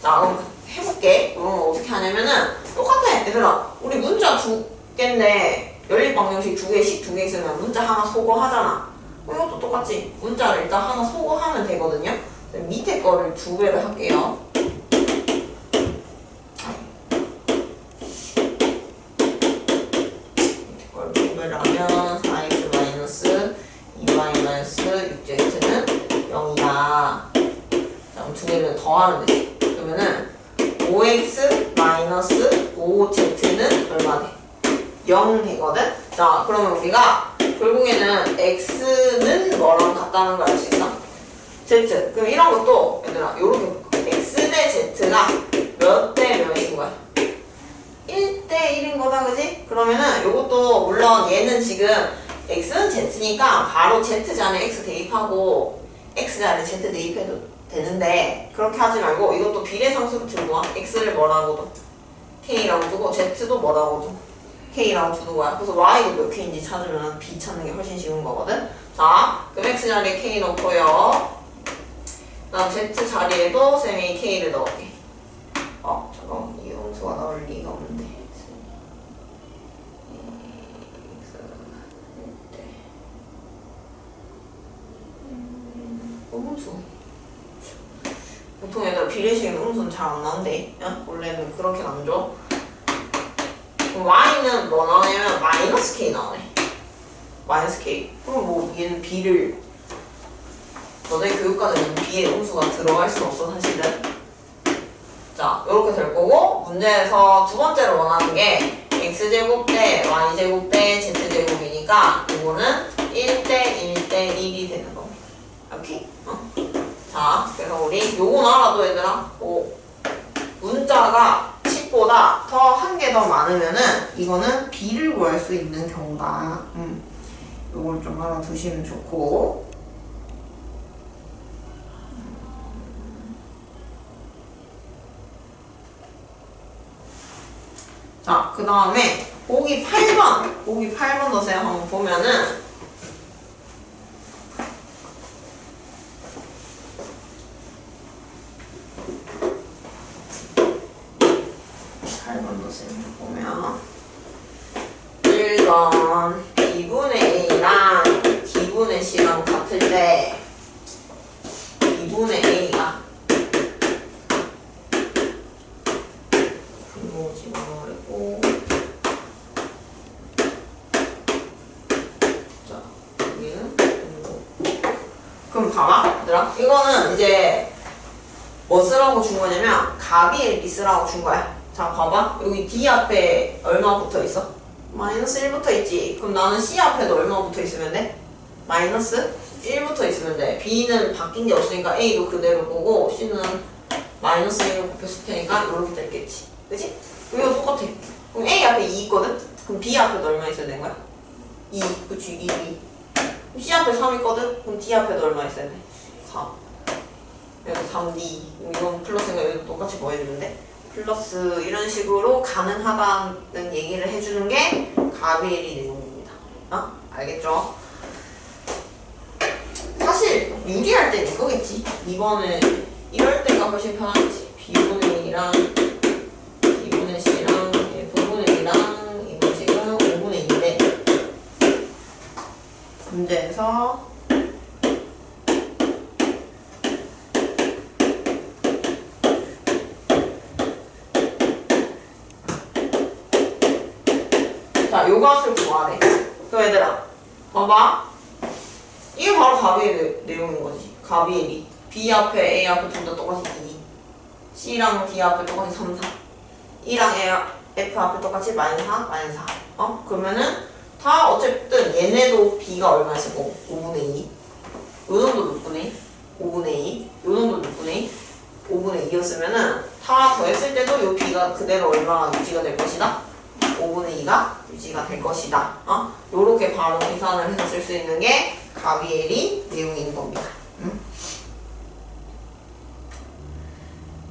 자, 그럼 해볼게. 이런 거 어떻게 하냐면은 똑같아. 얘들아, 우리 문자 2개인데 연립방정식 2개씩 2개 있으면 문자 하나 소거하잖아. 이것도 똑같지. 문자를 일단 하나 소거하면 되거든요. 밑에 거를 2배를 할게요. 밑에 거를 2배를 하면 4x 마이너스 2y 6z는 0이다. 자, 그럼 2개를 더하면 되지. 그러면은 5x 마이너스 5z는 얼마 돼? 0 되거든? 자, 그러면 우리가 결국에는 x는 뭐랑 같다는 걸 알 수 있어? z. 그럼 이런 것도 얘들아 요렇게 x 대 z가 몇 대 몇인 거야? 1대 1인 거다, 그지? 그러면은 요것도 물론 얘는 지금 x는 z니까 바로 z자리에 x 대입하고 x자리에 z 대입해도 되는데 그렇게 하지 말고 이것도 비례상수로 들고 와. x를 뭐라고 둬? k라고 두고 z도 뭐라고 둬? k라고 두는 거야. 그래서 y가 몇 k인지 찾으면 b 찾는 게 훨씬 쉬운 거거든. 자, 그럼 x 자리에 k 넣고요. 그다음 z 자리에도 쌤이 k를 넣을게. 잠깐만, 이 함수가 나올 리가 없는데. 음수. 보통 얘들 비례식은 음수는 잘 안 나온대. 원래는 그렇게 안 줘. y는 뭐 나오냐면 마이너스 k 나오네. 마이너스 k. 그럼 뭐 얘는 b를 너네 교육과정에는 B의 음수가 들어갈 수 없어 사실은. 자, 이렇게 될 거고 문제에서 두 번째로 원하는 게 x제곱 대 y제곱 대 z제곱이니까 이거는 1대 1대 1이 되는 겁니다. 오케이? 자, 그래서 우리 요건 알아도 얘들아. 문자가 10보다 더 한 개 더 많으면은 이거는 B를 구할 수 있는 경우다. 요걸 좀 알아두시면 좋고. 자, 그 다음에 보기 8번 더세요. 한번 보면은 8번 더세요. 보면 1번 B분의 A랑 D분의 C랑 같을 때 B분의 A가 그리고 자, 여기는 그럼 봐봐 얘들아, 이거는 이제 뭐 쓰라고 준 거냐면 값이 쓰라고 준 거야. 자, 봐봐. 여기 D 앞에 얼마 붙어 있어? 마이너스 1 붙어 있지. 그럼 나는 C 앞에도 얼마 붙어 있으면 돼? 마이너스 1 붙어 있으면 돼. B는 바뀐 게 없으니까 A도 그대로 보고 C는 마이너스 1을 곱했을 테니까 이렇게 됐겠지. 그치? 이거 똑같아. 그럼 A 앞에 2 있거든? 그럼 B 앞에도 얼마 있어야 되는 거야? 2. 그치, 2. 그럼 C 앞에 3 있거든? 그럼 D 앞에도 얼마 있어야 돼? 4. 여기 3D. 이건 플러스인가 여기도 똑같이 보여주는데? 플러스 이런 식으로 가능하다는 얘기를 해주는 게 가비엘이 내용입니다. 알겠죠? 사실 유리할 땐 이거겠지. 이번에 이럴 때가 훨씬 편하겠지. B분의 A랑 B분의 C랑 F분의 A랑 이거 지금 5분의 2인데 문제에서 자, 요 값을 구하래. 그럼 얘들아, 봐봐. 이게 바로 가비엘 내용인 거지. 가비엘이. B 앞에 A 앞에 둘 다 똑같이 2. C랑 D 앞에 똑같이 3, 4. E랑 F 앞에 똑같이 마이너스 4, 마이너스 4. 그러면은 다 어쨌든 얘네도 B가 얼마였어? 5분의 2. 요 정도 몇 분의 5분의 2. 요 정도 몇 분의 2. 5분의 2였으면은 다 더했을 때도 요 B가 그대로 얼마가 유지가 될 것이다? 5분의 2가 유지가 될 것이다. 요렇게 바로 계산을 해서 쓸 수 있는 게 가비엘이 내용인 겁니다.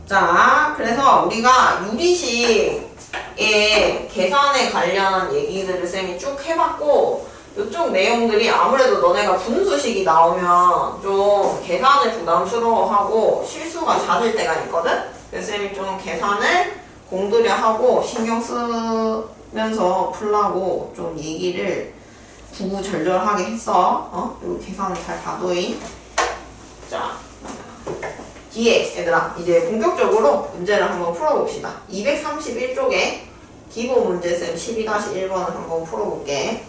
자, 그래서 우리가 유리식의 계산에 관련한 얘기들을 쌤이 쭉 해봤고 이쪽 내용들이 아무래도 너네가 분수식이 나오면 좀 계산을 부담스러워하고 실수가 잦을 때가 있거든? 그래서 쌤이 좀 계산을 공들여 하고 신경 쓰면서 풀라고 좀 얘기를 구구절절하게 했어. 이거 계산을 잘 봐둬잉. 자, 뒤에 얘들아 이제 본격적으로 문제를 한번 풀어봅시다. 231쪽에 기본 문제쌤 12-1번을 한번 풀어볼게.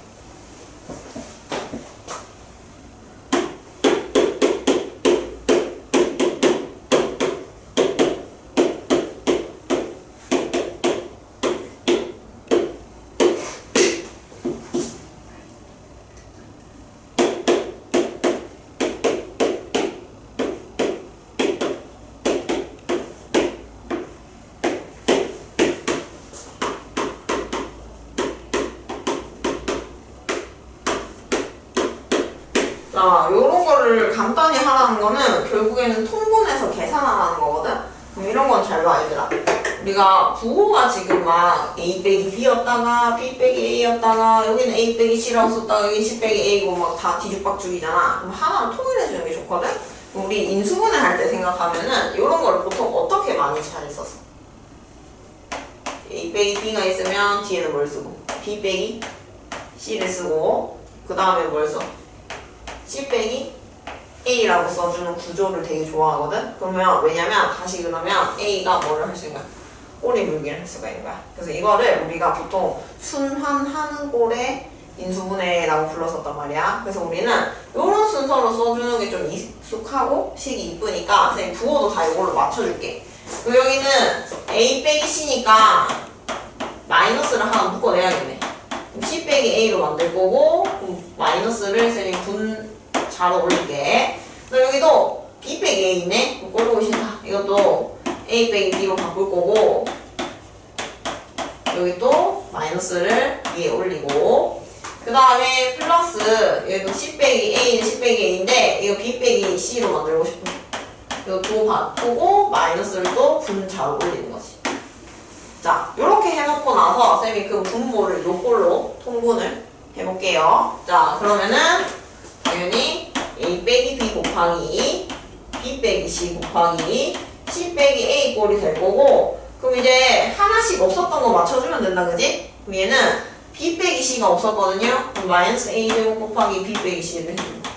자, 요런 거를 간단히 하라는 거는 결국에는 통분해서 계산하라는 거거든? 그럼 이런 건 잘 봐, 얘들아. 우리가 부호가 지금 막 A 빼기 B였다가 B 빼기 A였다가 여기는 A 빼기 C라고 썼다가 여기 C 빼기 A고 막 다 뒤죽박죽이잖아. 그럼 하나를 통일해주는 게 좋거든? 우리 인수분해 할 때 생각하면은 이런 걸 보통 어떻게 많이 잘 썼어? A 빼기 B가 있으면 뒤에는 뭘 쓰고 B 빼기 C를 쓰고 그 다음에 뭘 써? C 빼기 A라고 써주는 구조를 되게 좋아하거든? 그러면 왜냐면 다시 그러면 A가 뭐를 할 수 있는 거야? 꼬리 물기를 할 수가 있는 거야. 그래서 이거를 우리가 보통 순환하는 꼴에 인수분해라고 불렀었단 말이야. 그래서 우리는 이런 순서로 써주는 게 좀 익숙하고 식이 이쁘니까 선생님 부호도 다 이걸로 맞춰줄게. 그리고 여기는 a 빼기 c니까 마이너스를 하나 묶어내야겠네. c 빼기 a로 만들 거고 마이너스를 선생님 분 자로 올릴게. 그럼 여기도 b 빼기 a 있네. 꼴로 오신다. 이것도 a 빼기 b로 바꿀 거고 여기 또 마이너스를 위에 올리고 그 다음에 플러스 여기도 c 빼기 a는 c 빼기 a인데 이거 b 빼기 c로 만들고 싶어. 이거 도 바꾸고 마이너스를 또 분자로 올리는 거지. 자, 요렇게 해놓고 나서 쌤이 그 분모를 요꼴로 통분을 해볼게요. 자, 그러면은 당연히 a 빼기 b 곱하기 b 빼기 c 곱하기 c 빼기 a 꼴이 될 거고 그럼 이제 하나씩 없었던 거 맞춰주면 된다, 그지? 그럼 얘는 b 빼기 c가 없었거든요. 그럼 마이너스 a 제곱 곱하기 b 빼기 c를 해주는 거.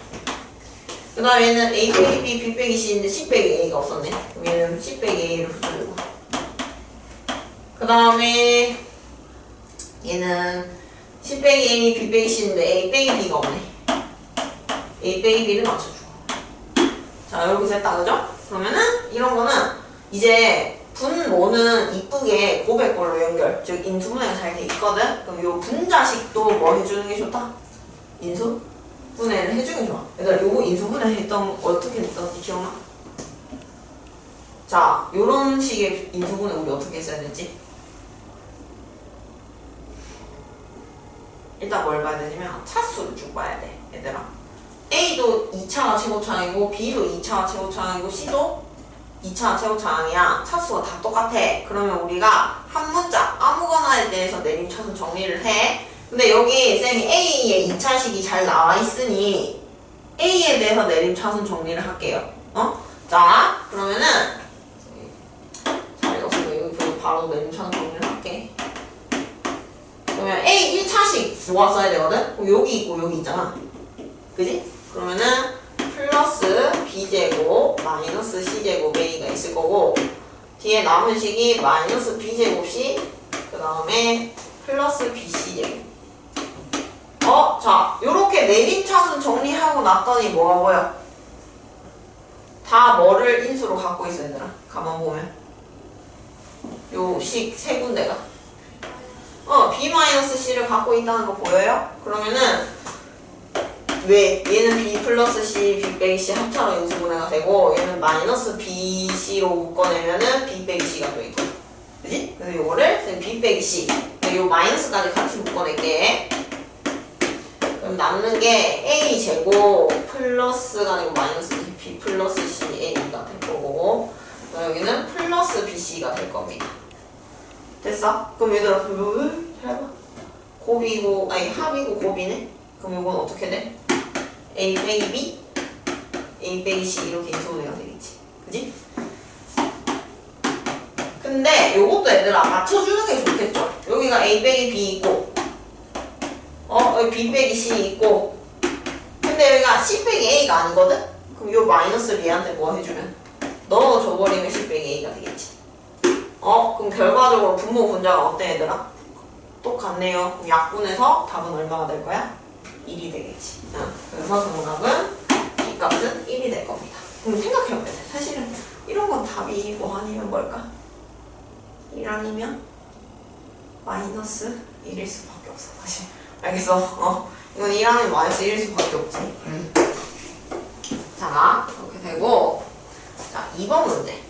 그 다음 얘는 a 빼기 b, b 빼기 c인데 c 빼기 a가 없었네. 그럼 얘는 c 빼기 a를 붙여주고. 그 다음에 얘는 c 빼기 a, b 빼기 c인데 a 빼기 b가 없네. a 빼기 b를 맞춰주고. 자, 이렇게 됐다, 그죠? 그러면은 이런 거는 이제 분모는 이쁘게 고백꼴로 연결, 즉 인수분해가 잘 돼 있거든? 그럼 요 분자식도 뭐 해주는 게 좋다? 인수분해를 해주는 게 좋아. 얘들아, 요거 인수분해 했던 어떻게 했던지 기억나? 자, 요런 식의 인수분해 우리 어떻게 했어야 되지? 일단 뭘 봐야 되냐면 차수를 쭉 봐야 돼, 얘들아. A도 2차가 최고차항이고 B도 2차가 최고차항이고 C도 2차 최고차항이야. 차수가 다 똑같아. 그러면 우리가 한 문자 아무거나에 대해서 내림 차수 정리를 해. 근데 여기 쌤이 A의 2차식이 잘 나와 있으니 A에 대해서 내림 차수 정리를 할게요. 자, 그러면은 잘 읽었으니까 여기 바로 내림 차수 정리를 할게. 그러면 A 1차식 뭐가 써야 되거든? 그럼 여기 있고 여기 있잖아. 그지? 그러면은 플러스 b제곱 마이너스 c제곱 a가 있을 거고 뒤에 남은 식이 마이너스 b제곱 c 그 다음에 플러스 bc제곱. 자, 요렇게 내림차순 정리하고 났더니 뭐가 보여? 다 뭐를 인수로 갖고 있어, 얘들아. 가만 보면 요 식 세 군데가 b-c를 갖고 있다는 거 보여요? 그러면은 왜? 얘는 b 플러스 c, b 빼기 c 합차로 인수분해가 되고 얘는 마이너스 bc로 묶어내면은 b 빼기 c가 또 있고 그지? 그래서 요거를 b 빼기 c 요 마이너스까지 같이 묶어낼게. 그럼 남는 게 a 제곱 플러스가 아니고 마이너스 b 플러스 c a가 될 거고 여기는 플러스 bc가 될 겁니다. 됐어? 그럼 얘들아 잘 봐. 곱이고 아니 합이고 곱이네? 그럼 요건 어떻게 돼? a 빼기 b, a 빼기 c 이렇게 인수분해가 되겠지. 그지? 근데 요것도 얘들아 맞춰주는 게 좋겠죠? 여기가 a 빼기 b 있고 여기 b 빼기 c 있고 근데 여기가 c 빼기 a가 아니거든? 그럼 요 마이너스를 얘한테 뭐 해주면 넣어줘버리면 c 빼기 a가 되겠지. 그럼 결과적으로 분모 분자가 어때, 얘들아? 똑같네요. 그럼 약분해서 답은 얼마가 될 거야? 1이 되겠지. 그래서 정답은 이 값은 1이 될 겁니다. 그럼 생각해보면 돼. 사실은 이런 건 답이 뭐 아니면 뭘까? 1 아니면 마이너스 1일 수밖에 없어. 사실. 알겠어? 이건 1 아니면 마이너스 1일 수밖에 없지. 자, 이렇게 되고 자, 2번 문제.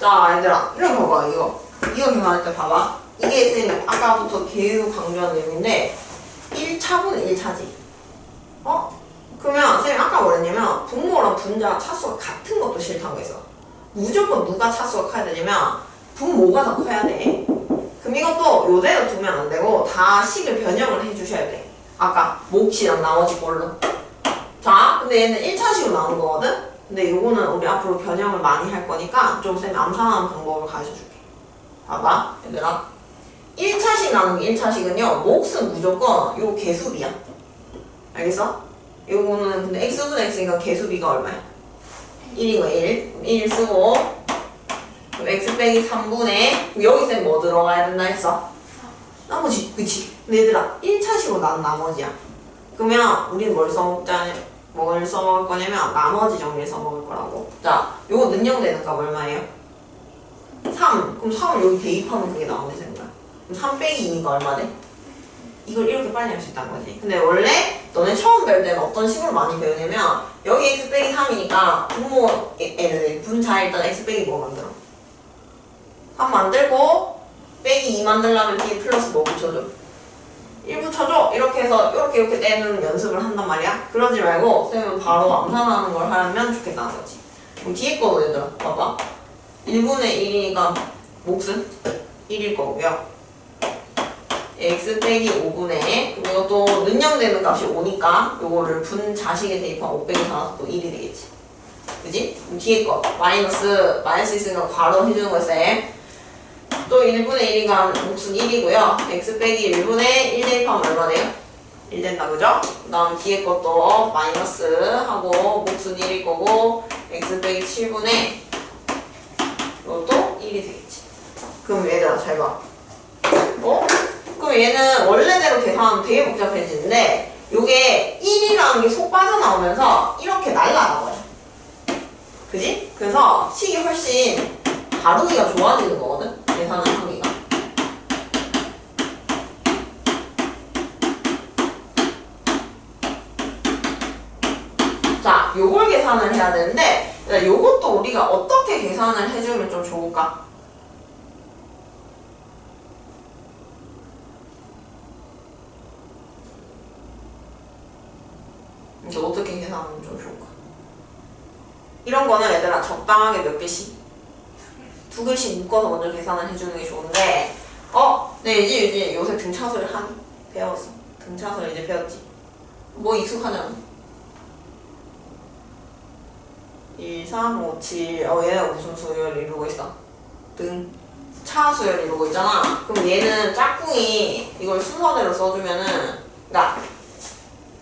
자, 얘들아, 이렇게 봐봐, 이거 계산할 때 봐봐. 이게 쌤이 아까부터 계속 강조한 내용인데 1차분은 1차지. 그러면 쌤이 아까 뭐랬냐면 분모랑 분자 차수가 같은 것도 싫다고 했어. 무조건 누가 차수가 커야 되냐면 분모가 더 커야 돼. 그럼 이것도 요대로 두면 안 되고 다 식을 변형을 해주셔야 돼. 아까 몫이랑 나머지 걸로. 자, 근데 얘는 1차식으로 나오는 거거든? 근데 요거는 우리 앞으로 변형을 많이 할 거니까 좀 쌤이 암산하는 방법을 가르쳐 줄게. 봐봐, 얘들아. 1차식 나누기 1차식은요, 몫은 무조건 요 개수비야. 알겠어? 요거는 근데 x분의 x니까 개수비가 얼마야? 1이고 1 쓰고, 그럼 x 빼기 3분의, 여기 쌤 뭐 들어가야 된다 했어? 나머지, 그치? 근데 얘들아, 1차식으로 나눈 나머지야. 그러면 우리는 뭘 써먹을 거냐면 나머지 정리를 써먹을 거라고. 자, 요거 능력되는 값 얼마예요? 3. 그럼 3을 여기 대입하면 그게 나머지 되는 거야. 그럼 3 빼기 2니까 얼마 돼? 이걸 이렇게 빨리 할 수 있다는 거지. 근데 원래 너네 처음 배울 때는 어떤 식으로 많이 배우냐면 여기 x 빼기 3이니까 분자 일단 x 빼기 뭐 만들어? 3 만들고 빼기 2 만들려면 뒤에 플러스 뭐 붙여줘? 1 붙여줘! 이렇게 해서 이렇게 떼는 연습을 한단 말이야. 그러지 말고 쌤은 바로 암산하는 걸 하면 좋겠다는 거지. 그럼 뒤에 거도 얘들아 봐봐. 1분의 1이니까 몫은 1일 거고요. x 빼기 5분의 그럼 이것도 능량되는 값이 5니까 요거를 분자식에 대입하면 5 빼기 4서 또 1이 되겠지. 그지? 그럼 뒤에 거 마이너스 있으니까 괄호 해주는 거 쌤. 또 1분의 1이가 몫은 1이고요. x 빼기 1분의 1 대입하면 얼마 돼요? 1 된다, 그죠? 그 다음 뒤에 것도 마이너스 하고 몫은 1일 거고 x 빼기 7분의 이것도 1이 되겠지. 그럼 얘들아 잘 봐. 그럼 얘는 원래대로 계산하면 되게 복잡해지는데 요게 1이라는 게 속 빠져나오면서 이렇게 날아가고요. 그지? 그래서 식이 훨씬 다루기가 좋아지는 거거든? 계산을 하기가. 자, 요걸 계산을 해야 되는데 요것도 우리가 어떻게 계산을 해주면 좀 좋을까? 이제 어떻게 계산하면 좀 좋을까? 이런 거는 얘들아 적당하게 몇 개씩? 2개씩 묶어서 먼저 계산을 해주는 게 좋은데 네 이제 요새 등차수를 하니? 배웠어. 등차수를 이제 배웠지? 뭐 익숙하냐고? 1, 3, 5, 7 얘네가 무슨 수열을 이루고 있어? 등차 수열을 이루고 있잖아. 그럼 얘는 짝꿍이 이걸 순서대로 써주면은 그러니까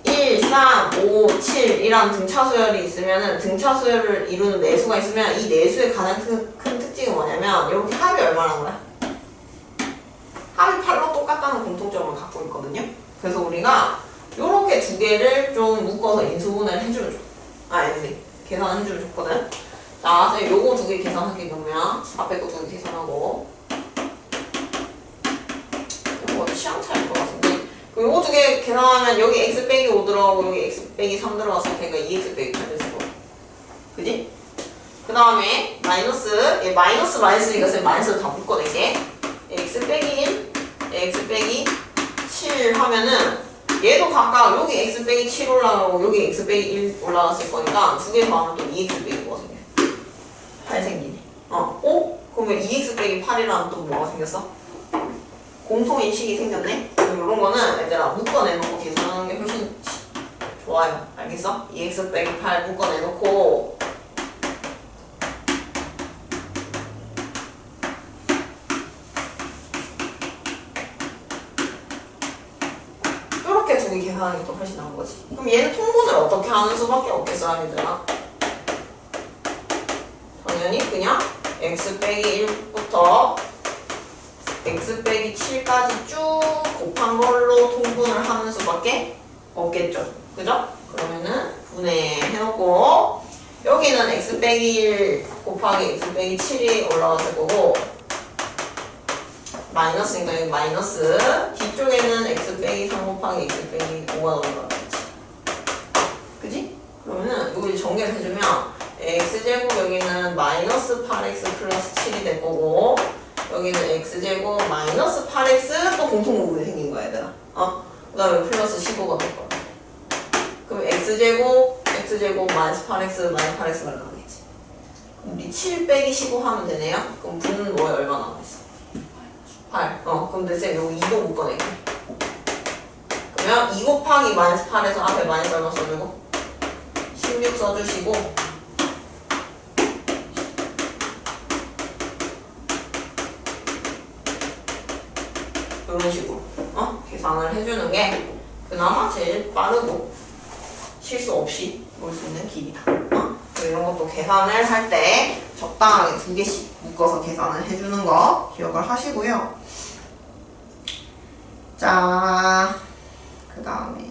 1, 3, 5, 7 이란 등차 수열이 있으면은 등차 수열을 이루는 내수가 있으면 이 내수의 가장 큰 특징은 뭐냐면 이렇게 합이 얼마나 거야? 합이 8로 똑같다는 공통점을 갖고 있거든요. 그래서 우리가 요렇게 2개를 좀 묶어서 인수분해를 해주면 좋아. 계산을 해주면 좋거든. 자, 그래서 요거 2개 계산하게 되면 앞에 거 2개 계산하고 요거 취향 차이일 것 같은데 요거 2개 계산하면 여기 x 빼기 5 들어가고 여기 x 빼기 3 들어갔을 테니까 2x 빼기 8 됐을 거. 그지? 그 다음에 마이너스 마이너스니까 쌤 마이너스를 다 묶어낼게. x 빼기 1, x 빼기 7 하면은 얘도 각각 여기 x 빼기 7 올라가고 여기 x 빼기 1 올라갔을 거니까 2개 더하면 또 2x 빼기 뭐가 생겨? 8 생기네. 그러면 2x 빼기 8이라면 또 뭐가 생겼어? 공통인식이 생겼네? 그럼 이런 거는 얘들아 묶어내놓고 계산하는 게 훨씬 좋아요. 알겠어? 2x 빼기 8 묶어내놓고 이렇게 2개 계산하는 게 또 훨씬 나은 거지. 그럼 얘는 통분을 어떻게 하는 수밖에 없겠어, 얘들아? 당연히 그냥 x 빼기 1부터 x 빼기 7까지 쭉 곱한 걸로 통분을 하는 수밖에 없겠죠. 그죠? 그러면은 분해해놓고 여기는 x 빼기 1 곱하기 x 빼기 7이 올라갔을 거고 마이너스니까 여기 마이너스 뒤쪽에는 x 빼기 3 곱하기 x 빼기 5가 올라가겠지. 그지? 그러면은 이거 이제 전개를 해주면 x제곱 여기는 마이너스 8x 플러스 7이 될 거고 여기는 x제곱 마이너스 8x 또 공통부분이 생긴 거야 얘들아. 그 다음에 플러스 15가 될 거야. 그럼 x제곱 마이너스 8x 마이너스 8x가 나오겠지. 그럼 우리 7 빼기 15 하면 되네요. 그럼 분은 뭐에 얼마 남아있어? 8. 그럼 쌤 여기 2도 묶어낼게. 그러면 2 곱하기 마이너스 8에서 앞에 마이너스 얼마 써주고? 16 써주시고 이런 식으로 계산을 해주는 게 그나마 제일 빠르고 실수 없이 볼 수 있는 길이다. 이런 것도 계산을 할 때 적당하게 2개씩 묶어서 계산을 해주는 거 기억을 하시고요. 자, 그 다음에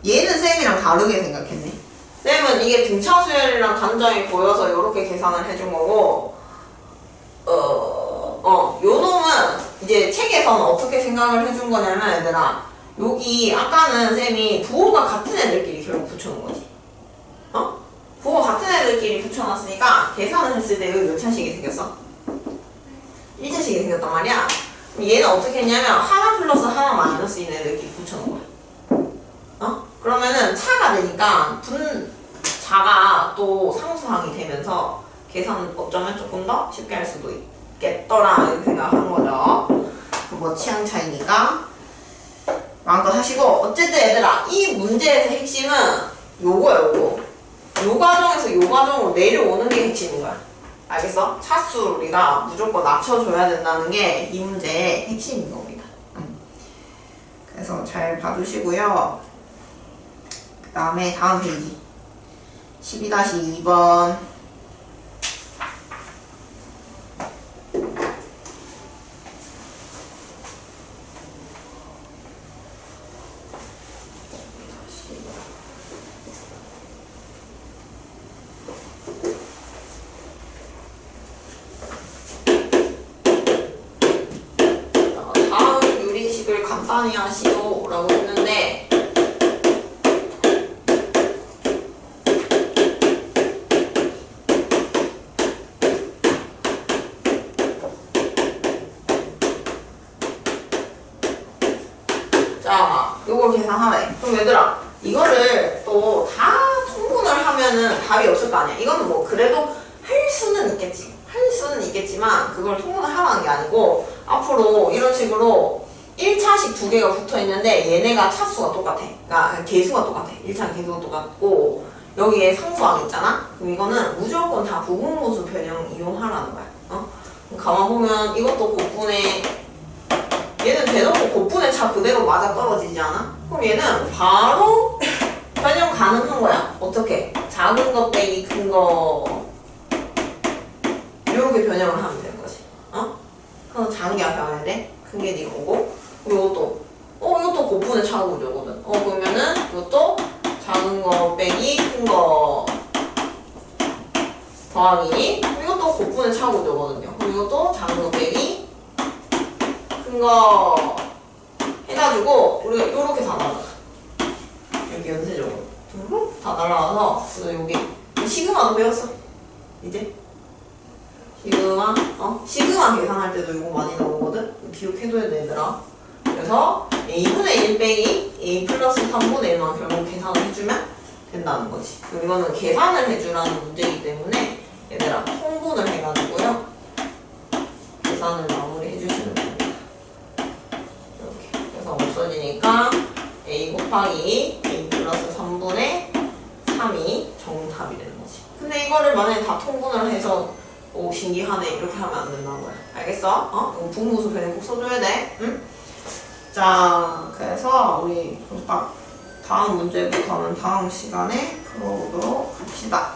얘는 쌤이랑 다르게 생각했네. 쌤은 이게 등차 수열이랑 간점이 보여서 이렇게 계산을 해준 거고 요 놈은 이제 책에서는 어떻게 생각을 해준 거냐면 얘들아 여기 아까는 쌤이 부호가 같은 애들끼리 결국 붙여놓은 거지. 부호 같은 애들끼리 붙여놨으니까 계산을 했을 때 여기 몇 차식이 생겼어? 1차식이 생겼단 말이야. 그럼 얘는 어떻게 했냐면 하나 플러스 하나 마이너스 있는 애들끼리 붙여놓은 거야. 그러면은 차가 되니까 분자가 또 상수항이 되면서 계산 어쩌면 조금 더 쉽게 할 수도 있겠더라 이렇게 생각하는 거죠. 뭐 취향 차이니까 마음껏 하시고 어쨌든 얘들아 이 문제에서 핵심은 요거야 요거. 요 과정에서 요 과정으로 내려오는 게 핵심인 거야. 알겠어? 차수 우리가 무조건 낮춰줘야 된다는 게 이 문제의 핵심인 겁니다. 그래서 잘 봐주시고요. 그 다음에 다음 페이지 12-2번 간단히 하시오 라고 했는데 자 요걸 계산하래. 그럼 얘들아 이거를 또 다 통분을 하면은 답이 없을 거 아니야. 이거는 뭐 그래도 할 수는 있겠지만 그걸 통분을 하라는 게 아니고 앞으로 이런 식으로 1차식 2개가 붙어 있는데 얘네가 차수가 똑같아. 그러니까 개수가 똑같아. 1차는 개수가 똑같고 여기에 상수항 있잖아? 그럼 이거는 무조건 다 부분모수 변형 이용하라는 거야. 그럼 가만 보면 이것도 곱분의 얘는 대놓고 곱분의 차 그대로 맞아 떨어지지 않아? 그럼 얘는 바로 변형 가능한 거야. 어떻게? 작은 거 빼기 큰 거 이렇게 변형을 하면 되는 거지. 그래서 작은 게 앞에 와야 돼. 큰 게 네 거고 이것도 이것도 곱분의 차 구조거든. 그러면은 이것도 작은 거 빼기 큰 거 더하기 이것도 곱분의 차 구조거든요. 그럼 이것도 작은 거 빼기 큰 거 해가지고 우리가 이렇게 다 날라가. 여기 연쇄적으로 다 날라가서 그래서 여기 시그마도 배웠어. 이제 시그마 계산할 때도 이거 많이 나오거든. 기억해둬야 돼 얘들아. 그래서 a분의 1 빼기 a 플러스 3분의 1만 결국 계산을 해주면 된다는 거지. 그럼 이거는 계산을 해주라는 문제이기 때문에 얘들아 통분을 해가지고요 계산을 마무리 해주시면 됩니다. 이렇게 그래서 없어지니까 a 곱하기 a 플러스 3분의 3이 정답이 되는 거지. 근데 이거를 만약에 다 통분을 해서 오 신기하네 이렇게 하면 안 된다는 거야. 알겠어? 이거 분모수 변형 꼭 써줘야 돼. 응? 자, 그래서 우리 금방 다음 문제부터는 다음 시간에 풀어보도록 합시다.